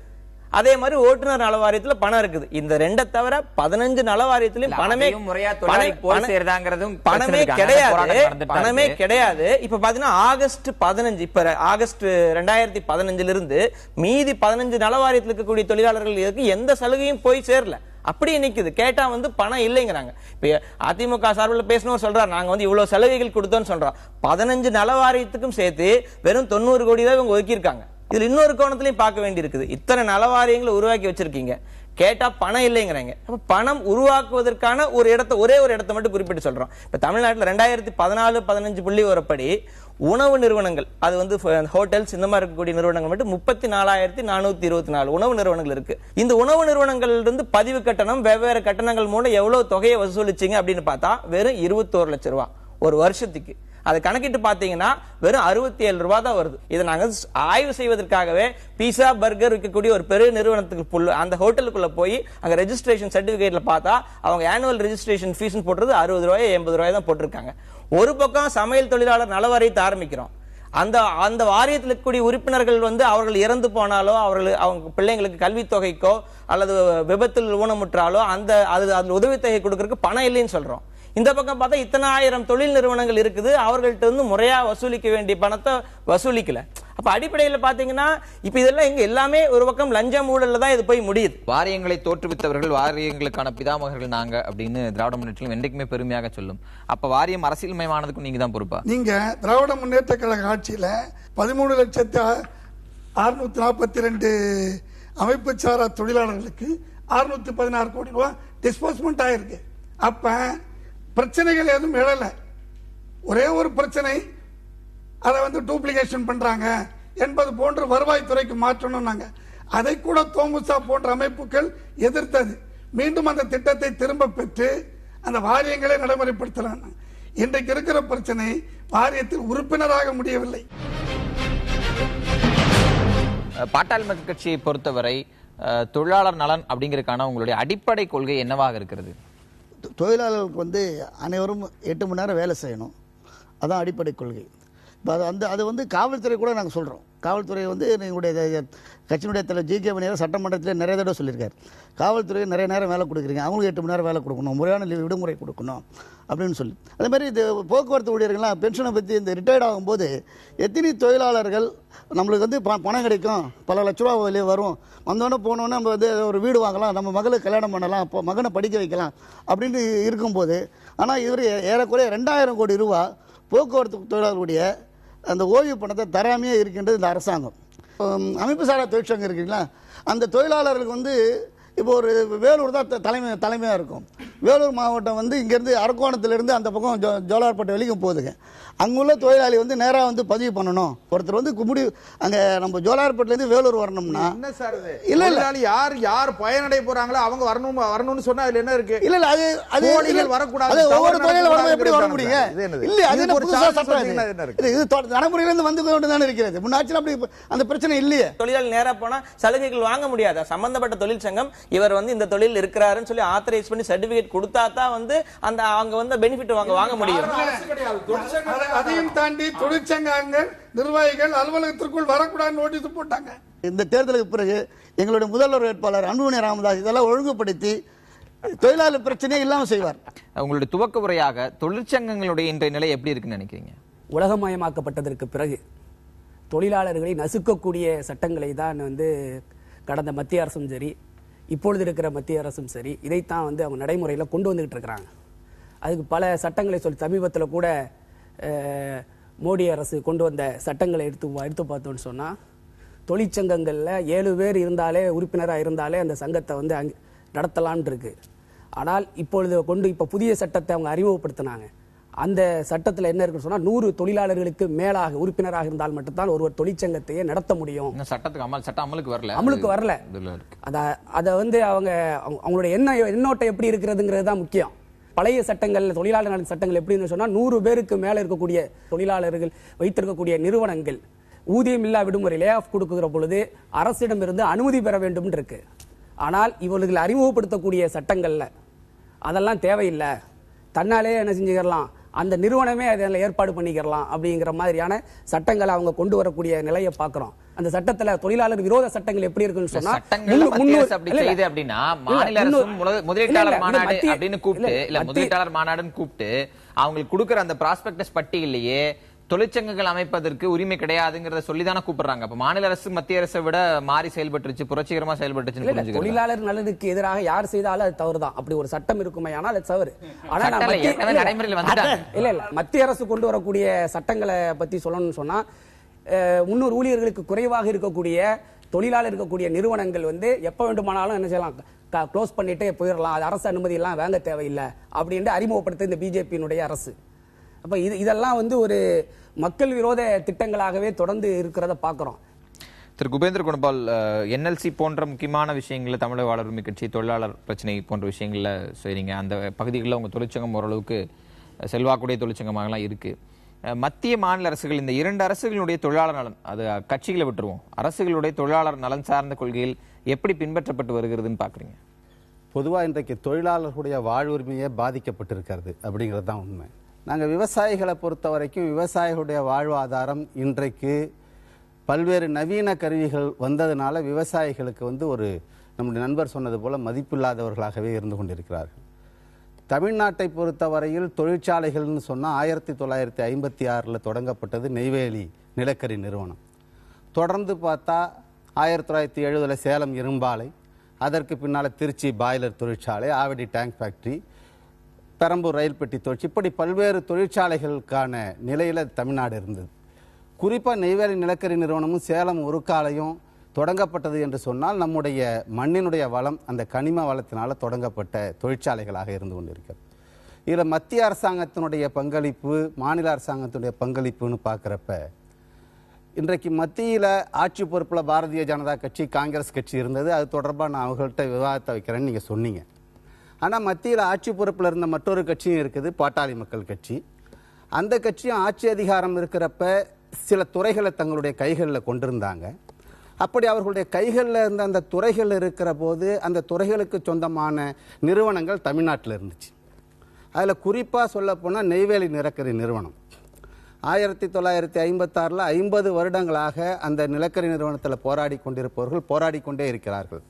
அதே மாதிரி ஓட்டுநர் நல வாரியத்துல பணம் இருக்குது. இந்த 2 தவிர 15 நல வாரியத்திலும் பணமே கிடையாது. இப்ப பாத்தீங்கன்னா ஆகஸ்ட் 15 இப்ப ஆகஸ்ட் 2015 இருந்து மீதி 15 நல வாரியத்தில் இருக்கக்கூடிய தொழிலாளர்களுக்கு எந்த சலுகையும் போய் சேரல. அப்படி நிக்குது. கேட்டா வந்து பணம் இல்லைங்கிறாங்க. இப்ப அதிமுக சார்பில் பேசணும் சொல்றாரு, நாங்க வந்து இவ்வளவு சலுகைகள் கொடுத்தோம்னு சொல்றோம். 15 நல வாரியத்துக்கும் சேர்த்து வெறும் 90 கோடி தான் இவங்க ஒதுக்கி இருக்காங்க. இதுல இன்னொரு கோணத்திலையும் பார்க்க வேண்டி இருக்குது. இத்தனை நலவாரியங்களை உருவாக்கி வச்சிருக்கீங்க, கேட்டா பணம் இல்லைங்கிறாங்க. அப்ப பணம் உருவாக்குவதற்கான ஒரே ஒரு இடத்தை மட்டும் குறிப்பிட்டு சொல்றோம். இப்ப தமிழ்நாட்டில் 2014-15 புள்ளி வரப்படி உணவு நிறுவனங்கள், அது வந்து ஹோட்டல்ஸ் இந்த மாதிரி இருக்கக்கூடிய நிறுவனங்கள் மட்டும் 34,424 உணவு நிறுவனங்கள் இருக்கு. இந்த உணவு நிறுவனங்கள் இருந்து பதிவு கட்டணம் வெவ்வேறு கட்டணங்கள் மூலம் எவ்வளவு தொகையை வசூலிச்சிங்க அப்படின்னு பார்த்தா வெறும் 21 லட்சம் ரூபாய் ஒரு வருஷத்துக்கு. அதை கணக்கிட்டு பாத்தீங்கன்னா வெறும் 67 ரூபாய் தான் வருது. இதை நாங்க ஆய்வு செய்வதற்காகவே பீஸா பர்கர் விற்கக்கூடிய ஒரு பெரிய நிறுவனத்துக்கு அந்த ஹோட்டலுக்குள்ள போய் அங்க ரெஜிஸ்ட்ரேஷன் சர்டிபிகேட்ல பார்த்தா அவங்க ஆனுவல் ரெஜிஸ்ட்ரேஷன் ஃபீஸ் போடுறது 60 ரூபாய் 80 ரூபாய் தான் போட்டிருக்காங்க. ஒரு பக்கம் சமையல் தொழிலாளர் நல வாரியத்தை ஆரம்பிக்கிறோம். அந்த வாரியத்தில் இருக்கக்கூடிய உறுப்பினர்கள் அவர்கள் இறந்து போனாலோ அவங்க பிள்ளைங்களுக்கு கல்வித்தொகைக்கோ அல்லது விபத்தில் ஊனமுற்றாலோ அதுல உதவித்தொகை கொடுக்கறதுக்கு பணம் இல்லைன்னு சொல்றோம். இந்த பக்கம் பார்த்தா இத்தனை ஆயிரம் தொழில் நிறுவனங்கள் இருக்குது, அவர்கள்ட்ட முறையா வசூலிக்க வேண்டிய பணத்தை வசூலிக்கல. அப்ப அடிப்படையில் பாத்தீங்கன்னா இப்ப இதெல்லாம் இங்க எல்லாமே ஒரு பக்கம் லஞ்சம் ஊழல்ல தான் இது போய் முடியுது. வாரியங்களை தோற்றுவித்தவர்கள் வாரியங்களுக்கான பிதாமகர்கள் நாங்க அப்படின்னு திராவிட முன்னேற்றம் என்றைக்குமே பெருமையாக சொல்லும். அப்ப வாரியம் அரசியல்மயமானதுக்கும் நீங்க தான் பொறுப்பா? நீங்க திராவிட முன்னேற்ற கழக ஆட்சியில 13,642 அமைப்பு சாரா தொழிலாளர்களுக்கு 616 கோடி ரூபாய் டிஸ்போஸ்மெண்ட் ஆயிருக்கு. அப்ப பிரச்சனைகள் எதுவும் எழல. ஒரே ஒரு பிரச்சனை, அதை டூப்ளிகேஷன் பண்றாங்க என்பது போன்று வருவாய்த்துறைக்கு மாற்றணும். அதை கூட தோமுசா போன்ற அமைப்புகள் எதிர்த்தது. மீண்டும் அந்த திட்டத்தை திரும்ப பெற்று அந்த வாரியங்களை நடைமுறைப்படுத்தலாம். இன்றைக்கு இருக்கிற பிரச்சனை வாரியத்தில் உறுப்பினராக முடியவில்லை. பாட்டாளி மக்கள் கட்சியை பொறுத்தவரை தொழிலாளர் நலன் அப்படிங்கிறதுக்கான உங்களுடைய அடிப்படை கொள்கை என்னவாக இருக்கிறது? தொழிலாளர்களுக்கு அனைவரும் 8 மணி நேரம் வேலை செய்யணும், அதான் அடிப்படை கொள்கை. இப்போ அது காவல்துறை கூட நாங்கள் சொல்கிறோம். காவல்துறை எங்களுடைய கட்சியினுடைய தலைவர் ஜி.கே. மணியார் சட்டமன்றத்தில் நிறைய தடவை சொல்லியிருக்காரு, காவல்துறை நிறைய நேரம் வேலை கொடுக்குறீங்க, அவங்களுக்கு 8 மணி நேரம் வேலை கொடுக்கணும், முறையான விடுமுறை கொடுக்கணும் அப்படின்னு சொல்லி. அதே மாதிரி இது போக்குவரத்து ஊழியர்கள்லாம் பென்ஷனை பற்றி இந்த ரிட்டையர்ட் ஆகும்போது எத்தனை தொழிலாளர்கள் நம்மளுக்கு பணம் கிடைக்கும், பல லட்ச ரூபா வெளியே வரும், வந்தோடனே போனோன்னே நம்ம ஒரு வீடு வாங்கலாம், நம்ம மகளுக்கு கல்யாணம் பண்ணலாம், இப்போ மகனை படிக்க வைக்கலாம் அப்படின்னு இருக்கும்போது, ஆனால் இவர் ஏறக்குறைய 2000 கோடி ரூபா போக்குவரத்து தொழிலாளர்களுடைய அந்த ஓய்வு பணத்தை தராமையே இருக்கின்றது இந்த அரசாங்கம். அமைப்பு சாரா தொழிற்சங்கம் இருக்குங்களா, அந்த தொழிலாளர்களுக்கு இப்போ ஒரு வேலூர் தான் தலைமையாக இருக்கும். வேலூர் மாவட்டம் இங்கேருந்து அரக்கோணத்திலிருந்து அந்த பக்கம் ஜோலார்பேட்டை வரைக்கும் போகுதுங்க. அங்குள்ள தொழிலாளி நேராக பதிவு பண்ணணும். ஒருத்தர் கும்பிடி அங்கே நம்ம ஜோலார்பேட்டிலேருந்து வேலூர் வரணும்னா என்ன சார் இல்ல யார் பயனடைய போறாங்களோ அவங்க வரணும்னு சொன்னா அதுல என்ன இருக்கு? இல்ல அது வரக்கூடாது. ஒவ்வொரு தொழிலாளி வர எப்படி வர முடியுங்க? இல்ல அது புதுசா சட்டம் இது நடைமுறையிலிருந்து வந்து கொண்டு தானே இருக்கிறது. முன்னாடி அப்படி அந்த பிரச்சனை இல்லையே. தொழிலாளி நேரா போனா சலுகைகள் வாங்க முடியாது. சம்பந்தப்பட்ட தொழிற்சங்கம் இவர் இந்த தொழில் இருக்கிறாருன்னு சொல்லி ஆத்தரைஸ் பண்ணி சர்டிபிகேட் கொடுத்தா தான் அந்த அவங்க பெனிஃபிட் வாங்க முடியும். அதையும் தாண்டி தொழிற்சங்கங்கள் நிர்வாகிகள் அலுவலகத்திற்குள் வரக்கூடாது நோட்டீஸ் போட்டாங்க. இந்த தேர்தலுக்கு பிறகு எங்களுடைய முதல்வர் வேட்பாளர் அன்புமணி ராமதாஸ் இதெல்லாம் ஒழுங்குபடுத்தி தொழிலாளர் பிரச்சனையே இல்லாம செய்வார். உங்களுடைய துவக்க உரையாக தொழிற்சங்கங்களுடைய இன்றைய நிலை எப்படி இருக்குன்னு நினைக்கிறீங்க? உலகமயமாக்கப்பட்டதற்கு பிறகு தொழிலாளர்களை நசுக்கக்கூடிய சட்டங்களை தான் கடந்த மத்திய அரசும் சரி இப்பொழுது இருக்கிற மத்திய அரசும் சரி இதைத்தான் அவங்க நடைமுறையில் கொண்டு வந்துகிட்டு இருக்கிறாங்க. அதுக்கு பல சட்டங்களை சொல்லி சமீபத்தில் கூட மோடி அரசு கொண்டு வந்த சட்டங்களை எடுத்து பார்த்தோன்னு சொன்னால் தொழிற்சங்கங்களில் 7 பேர் இருந்தாலே உறுப்பினராக இருந்தாலே அந்த சங்கத்தை நடத்தலான் இருக்கு. ஆனால் இப்போ புதிய சட்டத்தை அவங்க அறிமுகப்படுத்தினாங்க. அந்த சட்டத்தில் என்ன இருக்குன்னு சொன்னா 100 தொழிலாளர்களுக்கு மேலாக உறுப்பினராக இருந்தால் மட்டும்தான் ஒருவர் தொழிற்சங்கத்தையே நடத்த முடியும். சட்டம் அமலுக்கு வரல. அதை அவங்களுடைய எண்ணோட்டம் எப்படி இருக்கிறதுங்கிறது தான் முக்கியம். பழைய சட்டங்கள் தொழிலாளர் நலன் சட்டங்கள் எப்படின்னு சொன்னா 100 பேருக்கு மேல இருக்கக்கூடிய தொழிலாளர்கள் வைத்திருக்கக்கூடிய நிறுவனங்கள் ஊதியம் இல்லா விடுமுறை லே ஆஃப் கொடுக்கிற பொழுது அரசிடம் இருந்து அனுமதி பெற வேண்டும் இருக்கு. ஆனால் இவர்கள் அறிமுகப்படுத்தக்கூடிய சட்டங்கள்ல அதெல்லாம் தேவையில்லை, தன்னாலே என்ன செஞ்சுக்கலாம், அந்த நிறுவனமே அதில் ஏற்பாடு பண்ணிக்கலாம் அப்படிங்கிற மாதிரியான சட்டங்களை அவங்க கொண்டு வரக்கூடிய நிலையை பார்க்கிறோம். அந்த சட்டத்துல தொழிலாளர் விரோத சட்டங்கள் எப்படி இருக்குன்னு சொன்னா முதலீட்டாளர் மாநாடு அப்படின்னு முதலீட்டாளர் மாநாடுன்னு கூப்பிட்டு அவங்களுக்கு கொடுக்கிற அந்த ப்ராஸ்பெக்டஸ் பட்டியலையே தொழிற்சங்கங்கள் அமைப்பதற்கு உரிமை கிடையாதுங்கிறத சொல்லிதானே கூப்பிடுறாங்க. அப்ப மாநில அரசு மத்திய அரசை விட மாறி செயல்பட்டுருச்சு, புரட்சிகரமா செயல்பட்டுச்சு. தொழிலாளர் நலனுக்கு எதிராக யார் செய்தாலும் அது தவறுதான். அப்படி ஒரு சட்டம் இருக்குமே ஆனால் அது தவறு. ஆனா இல்ல மத்திய அரசு கொண்டு வரக்கூடிய சட்டங்களை பத்தி சொல்லணும்னு சொன்னா 300 ஊழியர்களுக்கு குறைவாக இருக்கக்கூடிய தொழிலாளர் இருக்கக்கூடிய நிறுவனங்கள் எப்ப வேண்டுமானாலும் என்ன செய்யலாம், க்ளோஸ் பண்ணிட்டே போயிடலாம், அது அரசு அனுமதி எல்லாம் வாங்க தேவையில்லை அப்படின்னு அறிமுகப்படுத்த இந்த பிஜேபியினுடைய அரசு. அப்ப இதெல்லாம் ஒரு மக்கள் விரோத திட்டங்களாகவே தொடர்ந்து இருக்கிறத பாக்குறோம். திரு குபேந்திர குணபால், என்எல்சி போன்ற முக்கியமான விஷயங்கள்ல தமிழக வாழ் உரிமை கட்சி தொழிலாளர் பிரச்சனை போன்ற விஷயங்கள்ல செய்றீங்க. அந்த பகுதிகளில் உங்க தொழிற்சங்கம் ஓரளவுக்கு செல்வாக்குடைய தொழிற்சங்கமாகலாம் இருக்கு. மத்திய மாநில அரசுகள், இந்த இரண்டு அரசுகளுடைய தொழிலாளர் நலன், அது கட்சிகளை விட்டுருவோம், அரசுகளுடைய தொழிலாளர் நலன் சார்ந்த கொள்கையில் எப்படி பின்பற்றப்பட்டு வருகிறதுன்னு பாக்குறீங்க? பொதுவாக இன்றைக்கு தொழிலாளர்களுடைய வாழ்வுரிமையே பாதிக்கப்பட்டிருக்கிறது அப்படிங்கிறது தான் உண்மை. நாங்கள் விவசாயிகளை பொறுத்த வரைக்கும் விவசாயிகளுடைய வாழ்வாதாரம் இன்றைக்கு பல்வேறு நவீன கருவிகள் வந்ததுனால விவசாயிகளுக்கு ஒரு நம்முடைய நண்பர் சொன்னது போல மதிப்பில்லாதவர்களாகவே இருந்து கொண்டிருக்கிறார்கள். தமிழ்நாட்டை பொறுத்தவரையில் தொழிற்சாலைகள்னு சொன்னால் 1956 தொடங்கப்பட்டது நெய்வேலி நிலக்கரி நிறுவனம். தொடர்ந்து பார்த்தா 1970 சேலம் இரும்பாலை, அதற்கு பின்னால் திருச்சி பாய்லர் தொழிற்சாலை, ஆவடி டேங்க் ஃபேக்டரி, பெரம்பூர் ரயில் பெட்டி தொழிற்சி, இப்படி பல்வேறு தொழிற்சாலைகளுக்கான நிலையில் தமிழ்நாடு இருந்தது. குறிப்பாக நெய்வேலி நிலக்கரி நிறுவனமும் சேலம் உருக்காலையும் தொடங்கப்பட்டது என்று சொன்னால் நம்முடைய மண்ணினுடைய வளம், அந்த கனிம வளத்தினால தொடங்கப்பட்ட தொழிற்சாலைகளாக இருந்து கொண்டிருக்கிறது. இதில் மத்திய அரசாங்கத்தினுடைய பங்களிப்பு, மாநில அரசாங்கத்தினுடைய பங்களிப்புன்னு பார்க்குறப்ப இன்றைக்கு மத்தியில் ஆட்சி பொறுப்பில் பாரதிய ஜனதா கட்சி, காங்கிரஸ் கட்சி இருந்தது. அது தொடர்பாக நான் அவங்கள்ட்ட விவாதத்தை வைக்கிறேன்னு நீங்கள் சொன்னீங்க. ஆனால் மத்தியில் ஆட்சி பொறுப்பில் இருந்த மற்றொரு கட்சியும் இருக்குது, பாட்டாளி மக்கள் கட்சி. அந்த கட்சியும் ஆட்சி அதிகாரம் இருக்கிறப்ப சில துறைகளை தங்களுடைய கைகளில் கொண்டிருந்தாங்க. அப்படி அவர்களுடைய கைகளில் இருந்த அந்த துறைகள் இருக்கிற போது அந்த துறைகளுக்கு சொந்தமான நிறுவனங்கள் தமிழ்நாட்டில் இருந்துச்சு. அதில் குறிப்பாக சொல்லப்போனால் நெய்வேலி நிலக்கரி நிறுவனம் 1956 50 வருடங்களாக அந்த நிலக்கரி நிறுவனத்தில் போராடி கொண்டிருப்பவர்கள் போராடி கொண்டே இருக்கிறார்கள்.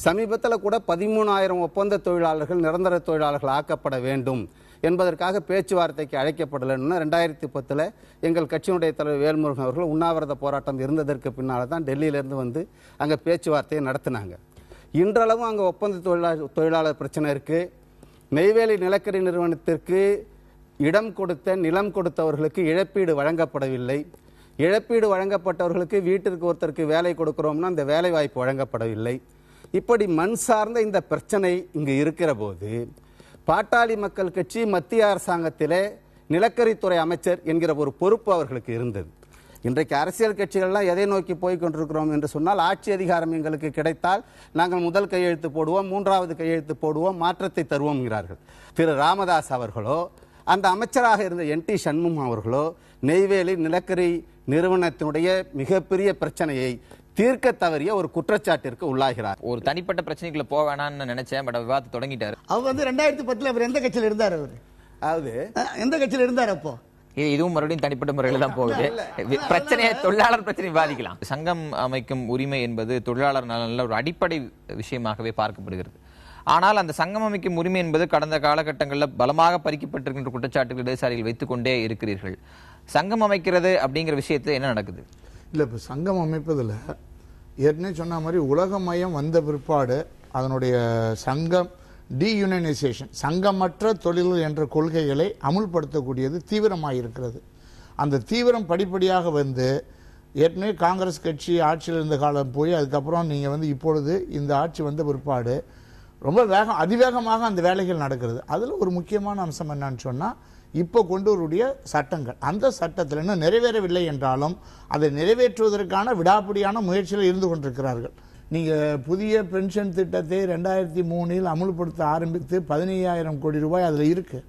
சமீபத்தில் கூட 13,000 ஒப்பந்த தொழிலாளர்கள் நிரந்தர தொழிலாளர்கள் ஆக்கப்பட வேண்டும் என்பதற்காக பேச்சுவார்த்தைக்கு அழைக்கப்படலைன்னு 2010 எங்கள் கட்சியினுடைய தலைவர் வேல்முருகன் அவர்கள் உண்ணாவிரத போராட்டம் இருந்ததற்கு பின்னால் தான் டெல்லியிலேருந்து அங்கே பேச்சுவார்த்தையை நடத்தினாங்க. இன்றளவும் அங்கே ஒப்பந்த தொழிலாளர் பிரச்சனை இருக்குது. நெய்வேலி நிலக்கரி நிறுவனத்திற்கு இடம் கொடுத்த, நிலம் கொடுத்தவர்களுக்கு இழப்பீடு வழங்கப்படவில்லை. இழப்பீடு வழங்கப்பட்டவர்களுக்கு வீட்டிற்கு ஒருத்தருக்கு வேலை கொடுக்கிறோம்னா அந்த வேலை வாய்ப்பு வழங்கப்படவில்லை. இப்படி மண் சார்ந்த இந்த பிரச்சனை இங்கு இருக்கிற போது பாட்டாளி மக்கள் கட்சி மத்திய அரசாங்கத்திலே நிலக்கரித்துறை அமைச்சர் என்கிற ஒரு பொறுப்பு அவர்களுக்கு இருந்தது. இன்றைக்கு அரசியல் கட்சிகள்லாம் எதை நோக்கி போய்கொண்டிருக்கிறோம் என்று சொன்னால், ஆட்சி அதிகாரம் எங்களுக்கு கிடைத்தால் நாங்கள் முதல் கையெழுத்து போடுவோம், 3வது கையெழுத்து போடுவோம், மாற்றத்தை தருவோம்கிறார்கள். திரு ராமதாஸ் அவர்களோ அந்த அமைச்சராக இருந்த NT சண்முகம் அவர்களோ நெய்வேலி நிலக்கரி நிறுவனத்தினுடைய மிகப்பெரிய பிரச்சனையை தீர்க்க தவறிய ஒரு குற்றச்சாட்டிற்கு உள்ளாகிறார். ஒரு தனிப்பட்ட பிரச்சனைக்குள்ள போக வேணாம்னு நினைச்சேன், பட் விவாதத்தை தொடங்கிட்டாரு. அவர் 2010 அவர் எந்த கட்சியில் இருந்தார்? அவர் எந்த கட்சியில் இருந்தார்? அப்போ இதுவும் மறுபடியும் தனிப்பட்ட முறையில் தான் போகுது. பிரச்சனையை தொழிலாளர் பிரச்சனை பாதிக்கலாம். சங்கம் அமைக்கும் உரிமை என்பது தொழிலாளர் நலனில் ஒரு அடிப்படை விஷயமாகவே பார்க்கப்படுகிறது. ஆனால் அந்த சங்கம் அமைக்கும் உரிமை என்பது கடந்த காலகட்டங்களில் பலமாக பறிக்கப்பட்டிருக்கின்ற குற்றச்சாட்டுகள் இடதுசாரிகள் வைத்துக் கொண்டே இருக்கிறீர்கள். சங்கம் அமைக்கிறது அப்படிங்கிற விஷயத்துல என்ன நடக்குது? இல்லை, இப்போ சங்கம் அமைப்பதில் ஏற்கனவே சொன்ன மாதிரி உலகமயம் வந்த பிற்பாடு அதனுடைய சங்கம் டீயூனியனைசேஷன், சங்கமற்ற தொழில்கள் என்ற கொள்கைகளை அமுல்படுத்தக்கூடியது தீவிரமாக இருக்கிறது. அந்த தீவிரம் படிப்படியாக வந்து ஏற்கனவே காங்கிரஸ் கட்சி ஆட்சியில் இருந்த காலம் போய் அதுக்கப்புறம் நீங்கள் இப்பொழுது இந்த ஆட்சி வந்த பிற்பாடு ரொம்ப அதிவேகமாக அந்த வேலைகள் நடக்கிறது. அதில் ஒரு முக்கியமான அம்சம் என்னன்னு சொன்னால், இப்போ கொண்டு வரக்கூடிய சட்டங்கள், அந்த சட்டத்தில் இன்னும் நிறைவேறவில்லை என்றாலும் அதை நிறைவேற்றுவதற்கான விடாப்பிடியான முயற்சியில் இருந்து கொண்டிருக்கிறார்கள். நீங்கள் புதிய பென்ஷன் திட்டத்தை 2003 அமுல்படுத்த ஆரம்பித்து 15,000 கோடி ரூபாய் அதில் இருக்குது.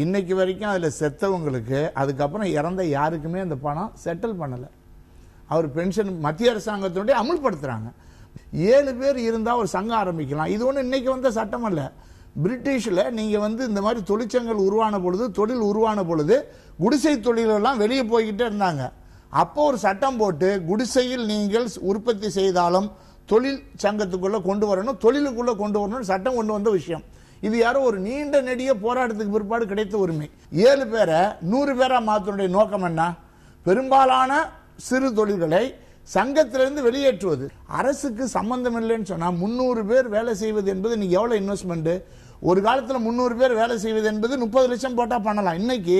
இன்னைக்கு வரைக்கும் அதில் செத்தவங்களுக்கு அதுக்கப்புறம் இறந்த யாருக்குமே அந்த பணம் செட்டில் பண்ணலை. அவர் பென்ஷன் மத்திய அரசாங்கத்தினுடைய அமுல்படுத்துகிறாங்க. 7 பேர் இருந்தால் ஒரு சங்கம் ஆரம்பிக்கலாம். இது ஒன்று இன்னைக்கு வந்த சட்டம் அல்ல. பிரிட்டிஷில் நீங்கள் இந்த மாதிரி தொழிற்சங்கங்கள் உருவான பொழுது, தொழில் உருவான பொழுது குடிசை தொழிலெல்லாம் வெளியே போய்கிட்டே இருந்தாங்க. அப்போ ஒரு சட்டம் போட்டு குடிசையில் நீங்கள் உற்பத்தி செய்தாலும் தொழில் சங்கத்துக்குள்ள கொண்டு வரணும், தொழிலுக்குள்ள கொண்டு வரணும் சட்டம் கொண்டு வந்த விஷயம். இது யாரோ ஒரு நீண்ட நெடிய போராட்டத்துக்கு பிற்பாடு கிடைத்த உரிமை. 7 பேரை 100 பேரா மாத்தினுடைய நோக்கம் என்ன? பெரும்பாலான சிறு தொழில்களை சங்கத்திலிருந்து வெளியேற்றுவது. அரசுக்கு சம்பந்தம் இல்லைன்னு சொன்னா 300 பேர் வேலை செய்வது என்பது நீங்க எவ்வளவு இன்வெஸ்ட்மெண்ட்? ஒரு காலத்தில் 300 பேர் வேலை செய்வது என்பது 30 லட்சம் போட்டா பண்ணலாம். இன்னைக்கு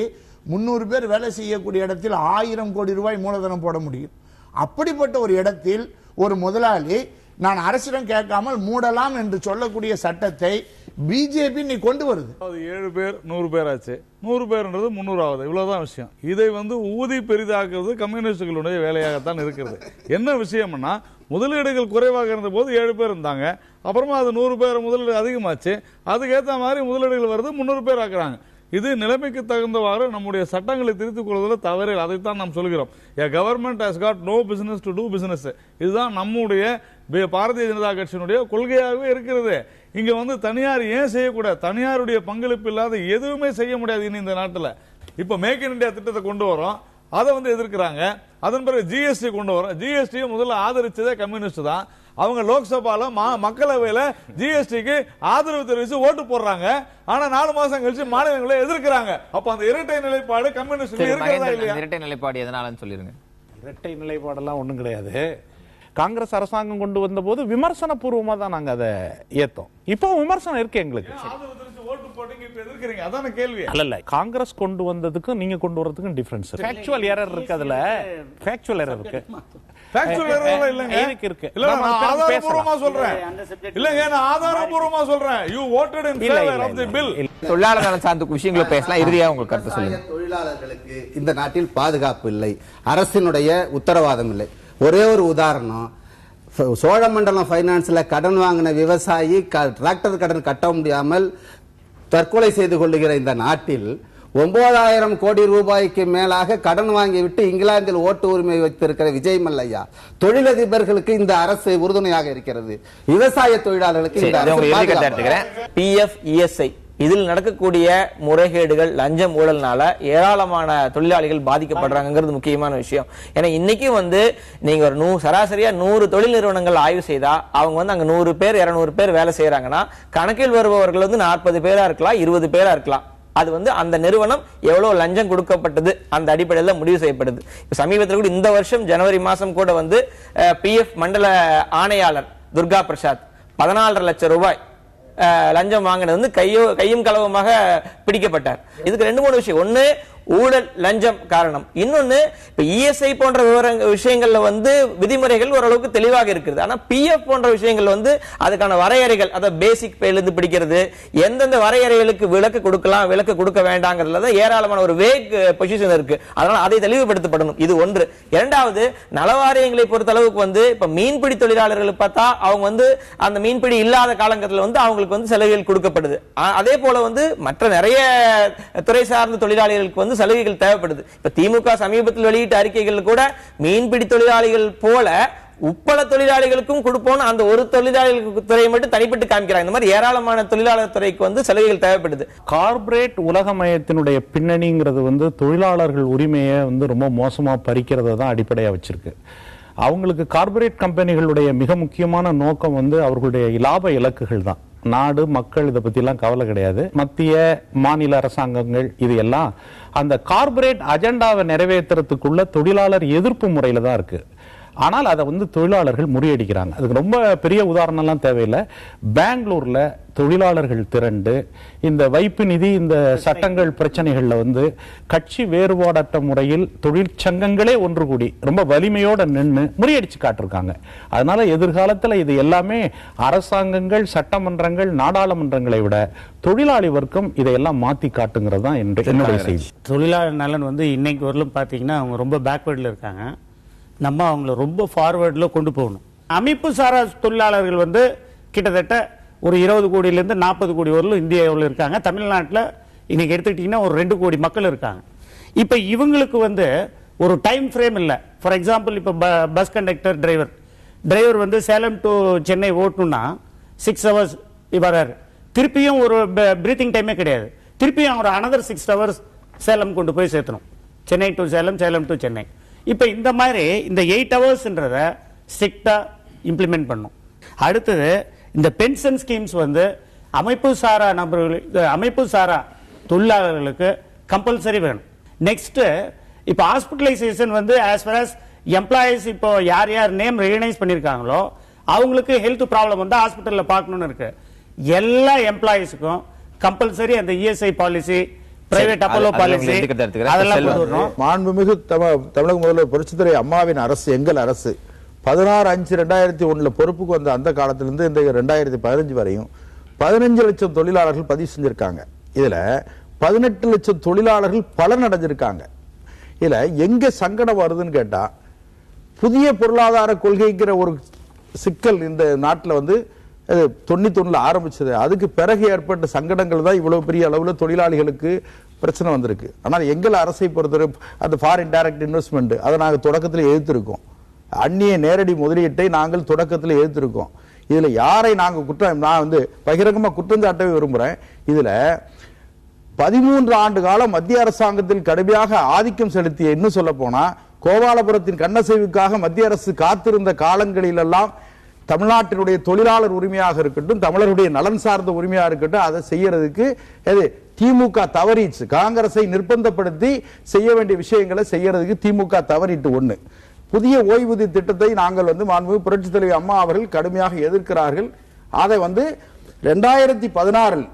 300 பேர் வேலை செய்யக்கூடிய இடத்தில் 1000 கோடி ரூபாய் மூலதனம் போட முடியும். அப்படிப்பட்ட ஒரு இடத்தில் ஒரு முதலாளி நான் அரசிடம் கேட்காமல் மூடலாம் என்று சொல்லக்கூடிய சட்டத்தை பிஜேபி நீ கொண்டு வருது. 7 பேர் 100 பேர் ஆச்சு, 100 பேர்ன்றது 300 ஆகுது. இவ்வளவுதான் விஷயம். இதை ஊதி பெரிதாக்குறது கம்யூனிஸ்டுகளுடைய வேலையாகத்தான் இருக்கிறது. என்ன விஷயம்னா, முதலீடுகள் குறைவாக இருந்த போது 7 பேர் இருந்தாங்க. அப்புறமா அது 100 பேர் முதலீடு அதிகமாச்சு. அதுக்கேற்ற மாதிரி முதலீடுகள் வருது, 300 பேர் ஆக்குறாங்க. இது நிலைமைக்கு தகுந்தவாறு நம்முடைய சட்டங்களை திருத்திக் கொள்வதில் தவறு. அதைத்தான் நாம் சொல்கிறோம். A government has got no business to do business. இதுதான் நம்முடைய பாரதிய ஜனதா கட்சியினுடைய கொள்கையாகவே இருக்கிறது. இங்க வந்து தனியார் ஏன் செய்யக்கூடாது? தனியாருடைய பங்களிப்பு இல்லாத எதுவுமே செய்ய முடியாது இனி இந்த நாட்டில். இப்ப மேக் இன் இந்தியா திட்டத்தை கொண்டு வரோம், அதை வந்து எதிர்க்கிறாங்க. அதன் பிறகு ஜிஎஸ்டி கொண்டு வரோம். ஜிஎஸ்டி முதல்ல ஆதரிச்சதே கம்யூனிஸ்ட் தான். அவங்க லோக்சபால மக்களவையில ஜிஎஸ்டிக்கு ஆதரவு தெரிவித்து ஓட்டு போடுறாங்க. ஆனா 4 மாசம் கழிச்சு மாநிலங்களை எதிர்க்கிறாங்க. அப்ப அந்த இரட்டை நிலைப்பாடு கம்யூனிஸ்ட் இருக்கிறதா இல்லையா? இரட்டை நிலைப்பாடு எதனாலன்னு சொல்லிருங்க. இரட்டை நிலைப்பாடெல்லாம் ஒண்ணும் கிடையாது. காங்கிரஸ் அரசாங்கம் கொண்டு வந்த போது விமர்சன பூர்வமா தான் நாங்க அதை ஏத்தோம். இப்போ விமர்சனம் இருக்கு எங்களுக்கு. அல்ல, காங்கிரஸ் கொண்டு வந்ததுக்கும் நீங்க கொண்டு வரதுக்கும் டிஃபரன்ஸ். ஃபேக்சுவல் எரர் இருக்கு. அதுல ஃபேக்சுவல் எரர் இருக்கு. ஃபேக்சுவல் எரர் இல்லங்க. இருக்கு. இல்ல, நான் ஆதாரபூர்வமா சொல்றேன். இல்லங்க, நான் ஆதாரபூர்வமா சொல்றேன். You voted in favor of the bill. தொழிலாளர் நலன் சார்ந்த விஷயங்களை பேசலாம். இறுதியா உங்க கருத்து சொல்லுங்க. தொழிலாளர்களுக்கு இந்த நாட்டில் பாதுகாப்பு இல்லை, அரசினுடைய உத்தரவாதம் இல்லை. ஒரே ஒரு உதாரணம், சோழமண்டலம் பைனான்ஸ்ல கடன் வாங்கின விவசாயி டிராக்டர் கடன் கட்ட முடியாமல் தற்கொலை செய்து கொள்ளுகிற இந்த நாட்டில் 9,000 கோடி ரூபாய்க்கு மேலாக கடன் வாங்கிவிட்டு இங்கிலாந்தில் ஓட்டு உரிமை வைத்திருக்கிற விஜய் மல்லையா தொழிலதிபர்களுக்கு இந்த அரசு உறுதுணையாக இருக்கிறது. விவசாய தொழிலாளர்களுக்கு இந்த அரசு பிஎஃப் இஎஸ்ஐ இதில் நடக்கக்கூடிய முறைகேடுகள், லஞ்சம், ஊழல்னால ஏராளமான தொழிலாளிகள் பாதிக்கப்படுறாங்கிறது முக்கியமான விஷயம். ஏன்னா இன்னைக்கு வந்து நீங்க ஒரு சராசரியா 100 தொழில் நிறுவனங்கள் ஆய்வு செய்தா அவங்க வந்து அங்க 100 பேர் 200 பேர் வேலை செய்யறாங்கன்னா கணக்கில் வருபவர்கள் வந்து 40 பேரா இருக்கலாம், 20 பேரா இருக்கலாம். அது வந்து அந்த நிறுவனம் எவ்வளவு லஞ்சம் கொடுக்கப்பட்டது அந்த அடிப்படையில் முடிவு செய்யப்படுது. சமீபத்தில் கூட இந்த வருஷம் ஜனவரி மாசம் கூட வந்து பிஎஃப் மண்டல ஆணையாளர் துர்கா பிரசாத் 14.5 லட்சம் ரூபாய் லஞ்சம் வாங்கினது வந்து கையும் களவுமாக பிடிக்கப்பட்டார். இதுக்கு 2-3 விஷயம். ஒண்ணு, ஊழல் லஞ்சம் காரணம். இன்னொன்னு, இப்ப இஎஸ்ஐ போன்ற விஷயங்கள்ல வந்து விதிமுறைகள் ஓரளவுக்கு தெளிவாக இருக்குது. ஆனா பிஎஃப் போன்ற விஷயங்கள் வந்து அதுக்கான வரையறைகள், அதாவது பேசிக் பேல இருந்து பிடிக்கிறது, எந்தெந்த வரையறைகளுக்கு விலக்கு கொடுக்கலாம், விலக்கு கொடுக்க வேண்டாங்கிறதுல ஏராளமான ஒரு வேக் பொசிஷன் இருக்கு. அதனால அதை தெளிவுபடுத்தப்படணும். இது ஒன்று. இரண்டாவது, நலவாரியங்களை பொறுத்த அளவுக்கு வந்து இப்ப மீன்பிடி தொழிலாளர்கள் பார்த்தா அவங்க வந்து அந்த மீன்பிடி இல்லாத காலங்கத்தில் வந்து அவங்களுக்கு வந்து சலுகைகள் கொடுக்கப்படுது. அதே போல வந்து மற்ற நிறைய துறை சார்ந்த தொழிலாளிகளுக்கு வந்து சலுகைகள் தேவைப்படுது. இப்ப திமுக சமீபத்தில் வெளியிட்ட அறிக்கைகள் கூட மீன்பிடி தொழிலாளிகள் போல உப்பள தொழிலாளிகளுக்கும் கொடுப்போம், அந்த ஒரு தொழிலாளர்கள் துறையை மட்டும் தனிப்பட்டு காமிக்கிறாங்க. இந்த மாதிரி ஏராளமான தொழிலாளர் துறைக்கு வந்து சலுகைகள் தேவைப்படுது. கார்ப்பரேட் உலகமயத்தினுடைய பின்னணிங்கிறது வந்து தொழிலாளர்கள் உரிமையை வந்து ரொம்ப மோசமா பறிக்கிறத தான் அடிப்படையா வச்சிருக்கு. அவங்களுக்கு கார்ப்பரேட் கம்பெனிகளுடைய மிக முக்கியமான நோக்கம் வந்து அவர்களுடைய லாப இலக்குகள் தான். நாடு மக்கள் இதை பத்தி எல்லாம் கவலை கிடையாது. மத்திய மாநில அரசாங்கங்கள் இது எல்லாம் அந்த கார்ப்பரேட் அஜெண்டாவை நிறைவேற்றுறதுக்குள்ள தொழிலாளர் எதிர்ப்பு முறையில தான் இருக்கு. ஆனால் அதை வந்து தொழிலாளர்கள் முறியடிக்கிறாங்க. அதுக்கு ரொம்ப பெரிய உதாரணம்லாம் தேவையில்லை. பெங்களூர்ல தொழிலாளர்கள் திரண்டு இந்த வைப்பு நிதி, இந்த சட்டங்கள் பிரச்சனைகள்ல வந்து கட்சி வேறுபாடற்ற முறையில் தொழிற்சங்கங்களே ஒன்று கூடி ரொம்ப வலிமையோட நின்று முறியடிச்சு காட்டிருக்காங்க. அதனால எதிர்காலத்தில் இது எல்லாமே அரசாங்கங்கள், சட்டமன்றங்கள், நாடாளுமன்றங்களை விட தொழிலாளி வர்க்கம் இதையெல்லாம் மாத்தி காட்டுங்கிறது தான் என்னுடைய செய்தி. தொழிலாளர் நலன் வந்து இன்னைக்கு வரலும் பார்த்தீங்கன்னா அவங்க ரொம்ப பேக்வேர்டில் இருக்காங்க. நம்ம அவங்கள ரொம்ப ஃபார்வேர்டில் கொண்டு போகணும். அமைப்பு சாரா தொழிலாளர்கள் வந்து கிட்டத்தட்ட ஒரு 20 கோடியிலேருந்து 40 கோடி வரலும் இந்தியாவில் இருக்காங்க. தமிழ்நாட்டில் இன்னைக்கு எடுத்துக்கிட்டிங்கன்னா ஒரு 2 கோடி மக்கள் இருக்காங்க. இப்போ இவங்களுக்கு வந்து ஒரு டைம் ஃப்ரேம் இல்லை. ஃபார் எக்ஸாம்பிள், இப்போ பஸ் கண்டக்டர், டிரைவர் வந்து சேலம் டு சென்னை ஓட்டணும்னா 6 hours வராரு. திருப்பியும் ஒரு பிரீத்திங் டைமே கிடையாது. திருப்பியும் ஒரு அனதர் 6 hours சேலம் கொண்டு போய் சேர்த்தணும். Chennai to Salem, Salem to Chennai. இப்போ இந்த மாதிரி இந்த 8 hours ஸ்ட்ரிக்டா இம்ப்ளிமெண்ட் பண்ணும். அடுத்தது, இந்த பென்ஷன் ஸ்கீம்ஸ் வந்து அமைப்பு சாரா நபர்களுக்கு, அமைப்பு சாரா தொழிலாளர்களுக்கு கம்பல்சரி வேணும். நெக்ஸ்ட், இப்போ ஹாஸ்பிட்டலைசேஷன் வந்து ஆஸ் ஃபார் அஸ் எம்ப்ளாயிஸ் இப்போ யார் யார் நேம் ரெகனைஸ் பண்ணியிருக்காங்களோ அவங்களுக்கு ஹெல்த் ப்ராப்ளம் வந்து ஹாஸ்பிட்டலில் பார்க்கணும்னு இருக்கு. எல்லா எம்ப்ளாயிஸுக்கும் கம்பல்சரி அந்த ESI policy, private Apollo policy அதெல்லாம். மாண்புமிகு தமிழக முதல்வர் புரட்சித்துறை அம்மாவின் அரசு, எங்கள் அரசு 16/5/2001 பொறுப்புக்கு வந்த அந்த காலத்திலிருந்து இந்த 2015 வரையும் 15 லட்சம் தொழிலாளர்கள் பதிவு செஞ்சிருக்காங்க. இதுல 18 லட்சம் தொழிலாளர்கள் பலன் அடைஞ்சிருக்காங்க. இதுல எங்க சங்கடம் வருதுன்னு கேட்டா, புதிய பொருளாதார கொள்கைங்கிற ஒரு சிக்கல் இந்த நாட்டில் வந்து 91 ஆரம்பிச்சது. அதுக்கு பிறகு ஏற்பட்ட சங்கடங்கள் தான் இவ்வளவு பெரிய அளவுல தொழிலாளிகளுக்கு பிரச்சனை வந்திருக்கு. ஆனால் எங்கள் அரசை பொறுத்தவரை அந்த ஃபாரின் டைரக்ட் இன்வெஸ்ட்மெண்ட் அதை நாங்கள் தொடக்கத்தில் எதிர்த்திருக்கோம். அந்நிய நேரடி முதலீட்டை நாங்கள் தொடக்கத்தில் எதிர்த்திருக்கோம். இதுல யாரை நாங்கள் குற்றம், நான் வந்து பகிரங்கமா குற்றம் சாட்டவே விரும்புறேன். இதுல 13 ஆண்டு காலம் மத்திய அரசாங்கத்தில் கடுமையாக ஆதிக்கம் செலுத்திய, இன்னும் சொல்ல போனா கோபாலபுரத்தின் கண்ணசைவுக்காக மத்திய அரசு காத்திருந்த காலங்களிலெல்லாம் தமிழ்நாட்டினுடைய தொழிலாளர் உரிமையாக இருக்கட்டும், தமிழருடைய நலன் சார்ந்த உரிமையாக இருக்கட்டும், அதை செய்யறதுக்கு திமுக தவறிச்சு. காங்கிரஸை நிர்பந்தப்படுத்தி செய்ய வேண்டிய விஷயங்களை செய்யறதுக்கு திமுக தவறிட்டு. ஒண்ணு, புதிய ஓய்வூதிய திட்டத்தை நாங்கள் வந்து மாண்புமிகு புரட்சித் தலைவி அம்மா அவர்கள் கடுமையாக எதிர்க்கிறார்கள். அதை வந்து 2016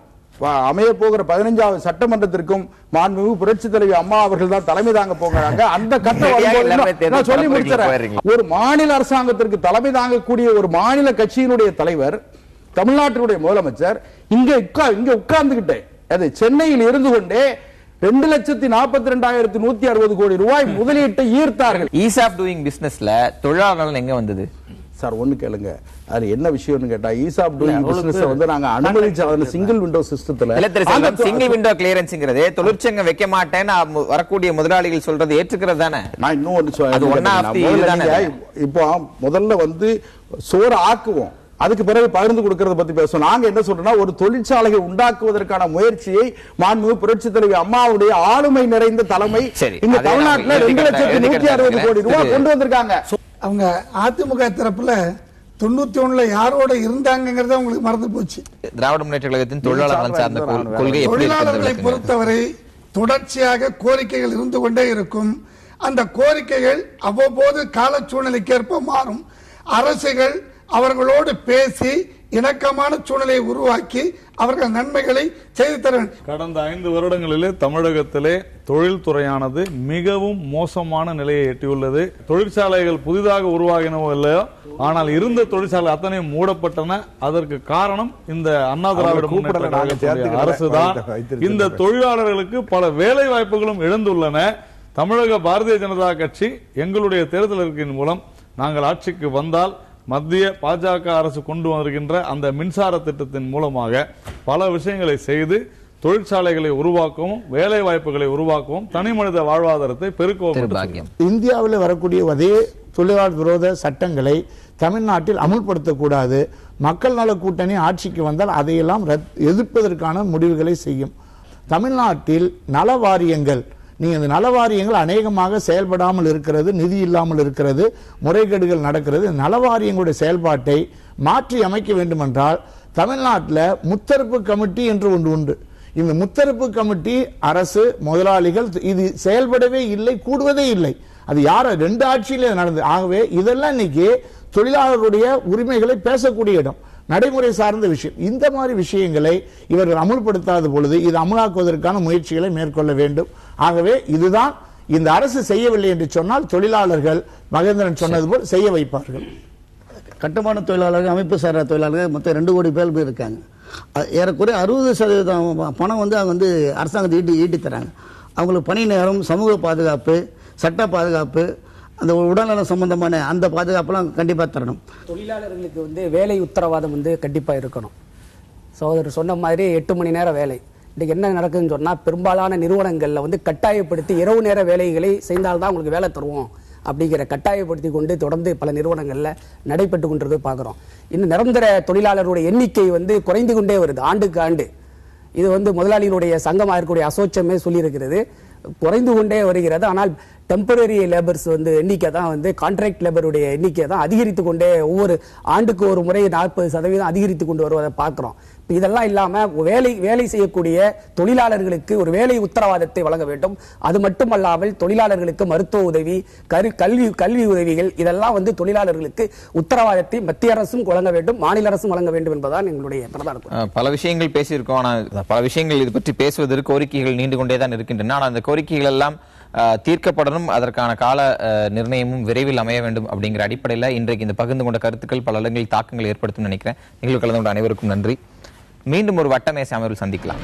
அமைய போகிற 15வது சட்டமன்றத்திற்கும் மாண்புமிகு புரட்சித் தலைவி அம்மா அவர்கள் தான் தலைமை தாங்க போகிறாங்க. அந்த கட்டம் சொல்லி முடிக்கிறேன். ஒரு மாநில அரசாங்கத்திற்கு தலைமை தாங்கக்கூடிய ஒரு மாநில கட்சியினுடைய தலைவர், தமிழ்நாட்டினுடைய முதலமைச்சர் இங்க உட்கார்ந்துகிட்டே அது சென்னையில் இருந்து கொண்டே 2,42,160 கோடி ரூபாய் முதலீட்டை ஈர்த்தார்கள். ஈஸ் ஆஃப் டூயிங் பிசினஸ்ல தொழிலாளர்கள் எங்க வந்தது சார்? ஒண்ணு கேளுங்க, அது என்ன விஷயம்னு கேட்டா, ஈஸ் ஆஃப் டூயிங் பிசினஸ் வந்து நாங்க அனுமதிச்ச சிங்கிள் விண்டோ சிஸ்டத்துல சிங்கிள் விண்டோ கிளியரன்ஸ்ங்கிறதே தொழிற்சங்கம் வைக்க மாட்டேன்னு வரக்கூடிய முதலாளிகள் சொல்றது ஏற்றுக்கிறது தானே? நான் இன்னும் ஒன்று சொல்றேன். இப்போ முதல்ல வந்து சோறு ஆக்குவோம், அதுக்கு பிறகு பகிர்ந்து கொடுக்கறத பத்தி பேசுவோம். நாங்க என்ன சொல்றோம்னா, ஒரு தொழிற்சாலையை உண்டாக்குவதற்கான முயற்சியை மாண்புமிகு புரட்சித் தலைவி அம்மாவுடைய ஆளுமை நிறைந்த தலைமை இந்த தமிழ்நாட்டில் 2,160 கோடி ரூபாய் கொண்டு வந்திருக்காங்க. அவங்க அதிமுக தரப்புல 91 யாரோட இருந்தாங்கிறத உங்களுக்கு மறந்து போச்சு. திராவிட முன்னேற்ற கழகத்தின் தொழிலாளர் சார்ந்த கொள்கை தொழிலாளர்களை பொறுத்தவரை தொடர்ச்சியாக கோரிக்கைகள் இருந்து கொண்டே இருக்கும். அந்த கோரிக்கைகள் அவ்வப்போது கால சூழ்நிலைக்கேற்ப மாறும். அரசுகள் அவர்களோடு பேசி இணக்கமான சூழ்நிலையை உருவாக்கி அவர்கள் நன்மைகளை செய்து தர வேண்டும். கடந்த 5 வருடங்களிலே தமிழகத்திலே தொழில்துறையானது மிகவும் மோசமான நிலையை எட்டியுள்ளது. தொழிற்சாலைகள் புதிதாக உருவாகினவோ இல்லையோ, ஆனால் இருந்த தொழிற்சாலை அத்தனையும் மூடப்பட்டன. அதற்கு காரணம் இந்த அண்ணா திராவிட முன்னேற்ற கழகத்தினுடைய அரசுதான். இந்த தொழிலாளர்களுக்கு பல வேலை வாய்ப்புகளும் இழந்துள்ளன. தமிழக பாரதிய ஜனதா கட்சி எங்களுடைய தேர்தல் அறிக்கையின் மூலம் நாங்கள் ஆட்சிக்கு வந்தால் மத்திய பாஜக அரசு கொண்டு வருகின்ற அந்த மின்சார திட்டத்தின் மூலமாக பல விஷயங்களை செய்து தொழிற்சாலைகளை உருவாக்கவும், வேலை வாய்ப்புகளை உருவாக்கவும், தனி மனித வாழ்வாதாரத்தை பெருக்கவும். இந்தியாவில் வரக்கூடிய அதே தொழிலாளர் விரோத சட்டங்களை தமிழ்நாட்டில் அமுல்படுத்தக்கூடாது. மக்கள் நல கூட்டணி ஆட்சிக்கு வந்தால் அதையெல்லாம் எதிர்ப்பதற்கான முடிவுகளை செய்யும். தமிழ்நாட்டில் நல வாரியங்கள், நீங்க இந்த நல வாரியங்கள் அநேகமாக செயல்படாமல் இருக்கிறது, நிதி இல்லாமல் இருக்கிறது, முறைகேடுகள் நடக்கிறது. நல வாரியங்களுடைய செயல்பாட்டை மாற்றி அமைக்க வேண்டும் என்றால் தமிழ்நாட்டில் முத்தரப்பு கமிட்டி என்று ஒன்று உண்டு. இந்த முத்தரப்பு கமிட்டி அரசு, முதலாளிகள் இது செயல்படவே இல்லை, கூடுவதே இல்லை. அது யார 2 ஆட்சியிலே நடந்தது. ஆகவே இதெல்லாம் இன்னைக்கு தொழிலாளர்களுடைய உரிமைகளை பேசக்கூடிய இடம், நடைமுறை சார்ந்த விஷயம். இந்த மாதிரி விஷயங்களை இவர்கள் அமுல்படுத்தாத பொழுது இது அமலாக்குவதற்கான முயற்சிகளை மேற்கொள்ள வேண்டும். ஆகவே இதுதான் இந்த அரசு செய்யவில்லை என்று சொன்னால் தொழிலாளர்கள் மகேந்திரன் சொன்னது போல் செய்ய வைப்பார்கள். கட்டுமான தொழிலாளர்கள், அமைப்பு சாரா தொழிலாளர்கள் மொத்தம் 2 கோடி பேர் இருக்காங்க. ஏறக்குறைய 60% பணம் வந்து அவங்க வந்து அரசாங்கத்தை ஈட்டி தராங்க. அவங்களுக்கு பணி நேரம், சமூக பாதுகாப்பு, சட்ட பாதுகாப்பு, அந்த உடல்நலம் சம்பந்தமான அந்த பாதுகாப்பெல்லாம் கண்டிப்பாக தரணும். தொழிலாளர்களுக்கு வந்து வேலை உத்தரவாதம் வந்து கண்டிப்பாக இருக்கணும். சகோதரர் சொன்ன மாதிரி 8 மணி நேரம் வேலை. இன்றைக்கு என்ன நடக்குதுன்னு சொன்னால், பெரும்பாலான நிறுவனங்களில் வந்து கட்டாயப்படுத்தி இரவு நேர வேலைகளை செய்தால்தான் உங்களுக்கு வேலை தருவோம் அப்படிங்கிற கட்டாயப்படுத்தி கொண்டு தொடர்ந்து பல நிறுவனங்களில் நடைபெற்று கொண்டிருக்க பார்க்குறோம். இன்னும் நிரந்தர தொழிலாளர்களுடைய எண்ணிக்கை வந்து குறைந்து கொண்டே வருது ஆண்டுக்கு ஆண்டு. இது வந்து முதலாளிகளுடைய சங்கமாக இருக்கக்கூடிய அசோச்சமே சொல்லியிருக்கிறது, குறைந்து கொண்டே வருகிறது. ஆனால் டெம்பரரி லேபர்ஸ் வந்து எண்ணிக்கை தான் வந்து கான்ட்ராக்ட் லேபருடைய எண்ணிக்கை தான் அதிகரித்து கொண்டே ஒவ்வொரு ஆண்டுக்கு ஒரு முறை 40% அதிகரித்து கொண்டு வருவதை பார்க்கிறோம். இதெல்லாம் இல்லாம வேலை செய்யக்கூடிய தொழிலாளர்களுக்கு ஒரு வேலை உத்தரவாதத்தை வழங்க வேண்டும். அது மட்டுமல்லாமல் தொழிலாளர்களுக்கு மருத்துவ உதவி, கல்வி உதவிகள், இதெல்லாம் வந்து தொழிலாளர்களுக்கு உத்தரவாதத்தை மத்திய அரசும் வழங்க வேண்டும், மாநில அரசும் வழங்க வேண்டும் என்பதுதான் எங்களுடைய பிரதான. பல விஷயங்கள் பேசியிருக்கோம். ஆனால் பல விஷயங்கள் இது பற்றி பேசுவதற்கு கோரிக்கைகள் நீண்டு கொண்டே தான் இருக்கின்றன. ஆனால் அந்த கோரிக்கைகள் எல்லாம் தீர்க்கப்படணும், அதற்கான கால நிர்ணயமும் விரைவில் அமைய வேண்டும் அப்படிங்கிற அடிப்படையில் இன்றைக்கு இந்த பகிர்ந்து கொண்ட கருத்துக்கள் பல இடங்களில் தாக்கங்கள் ஏற்படுத்தும் நினைக்கிறேன். நிகழ்வு கலந்து கொண்ட அனைவருக்கும் நன்றி. மீண்டும் ஒரு வட்டமேசை அமர்வில் சந்திக்கலாம்.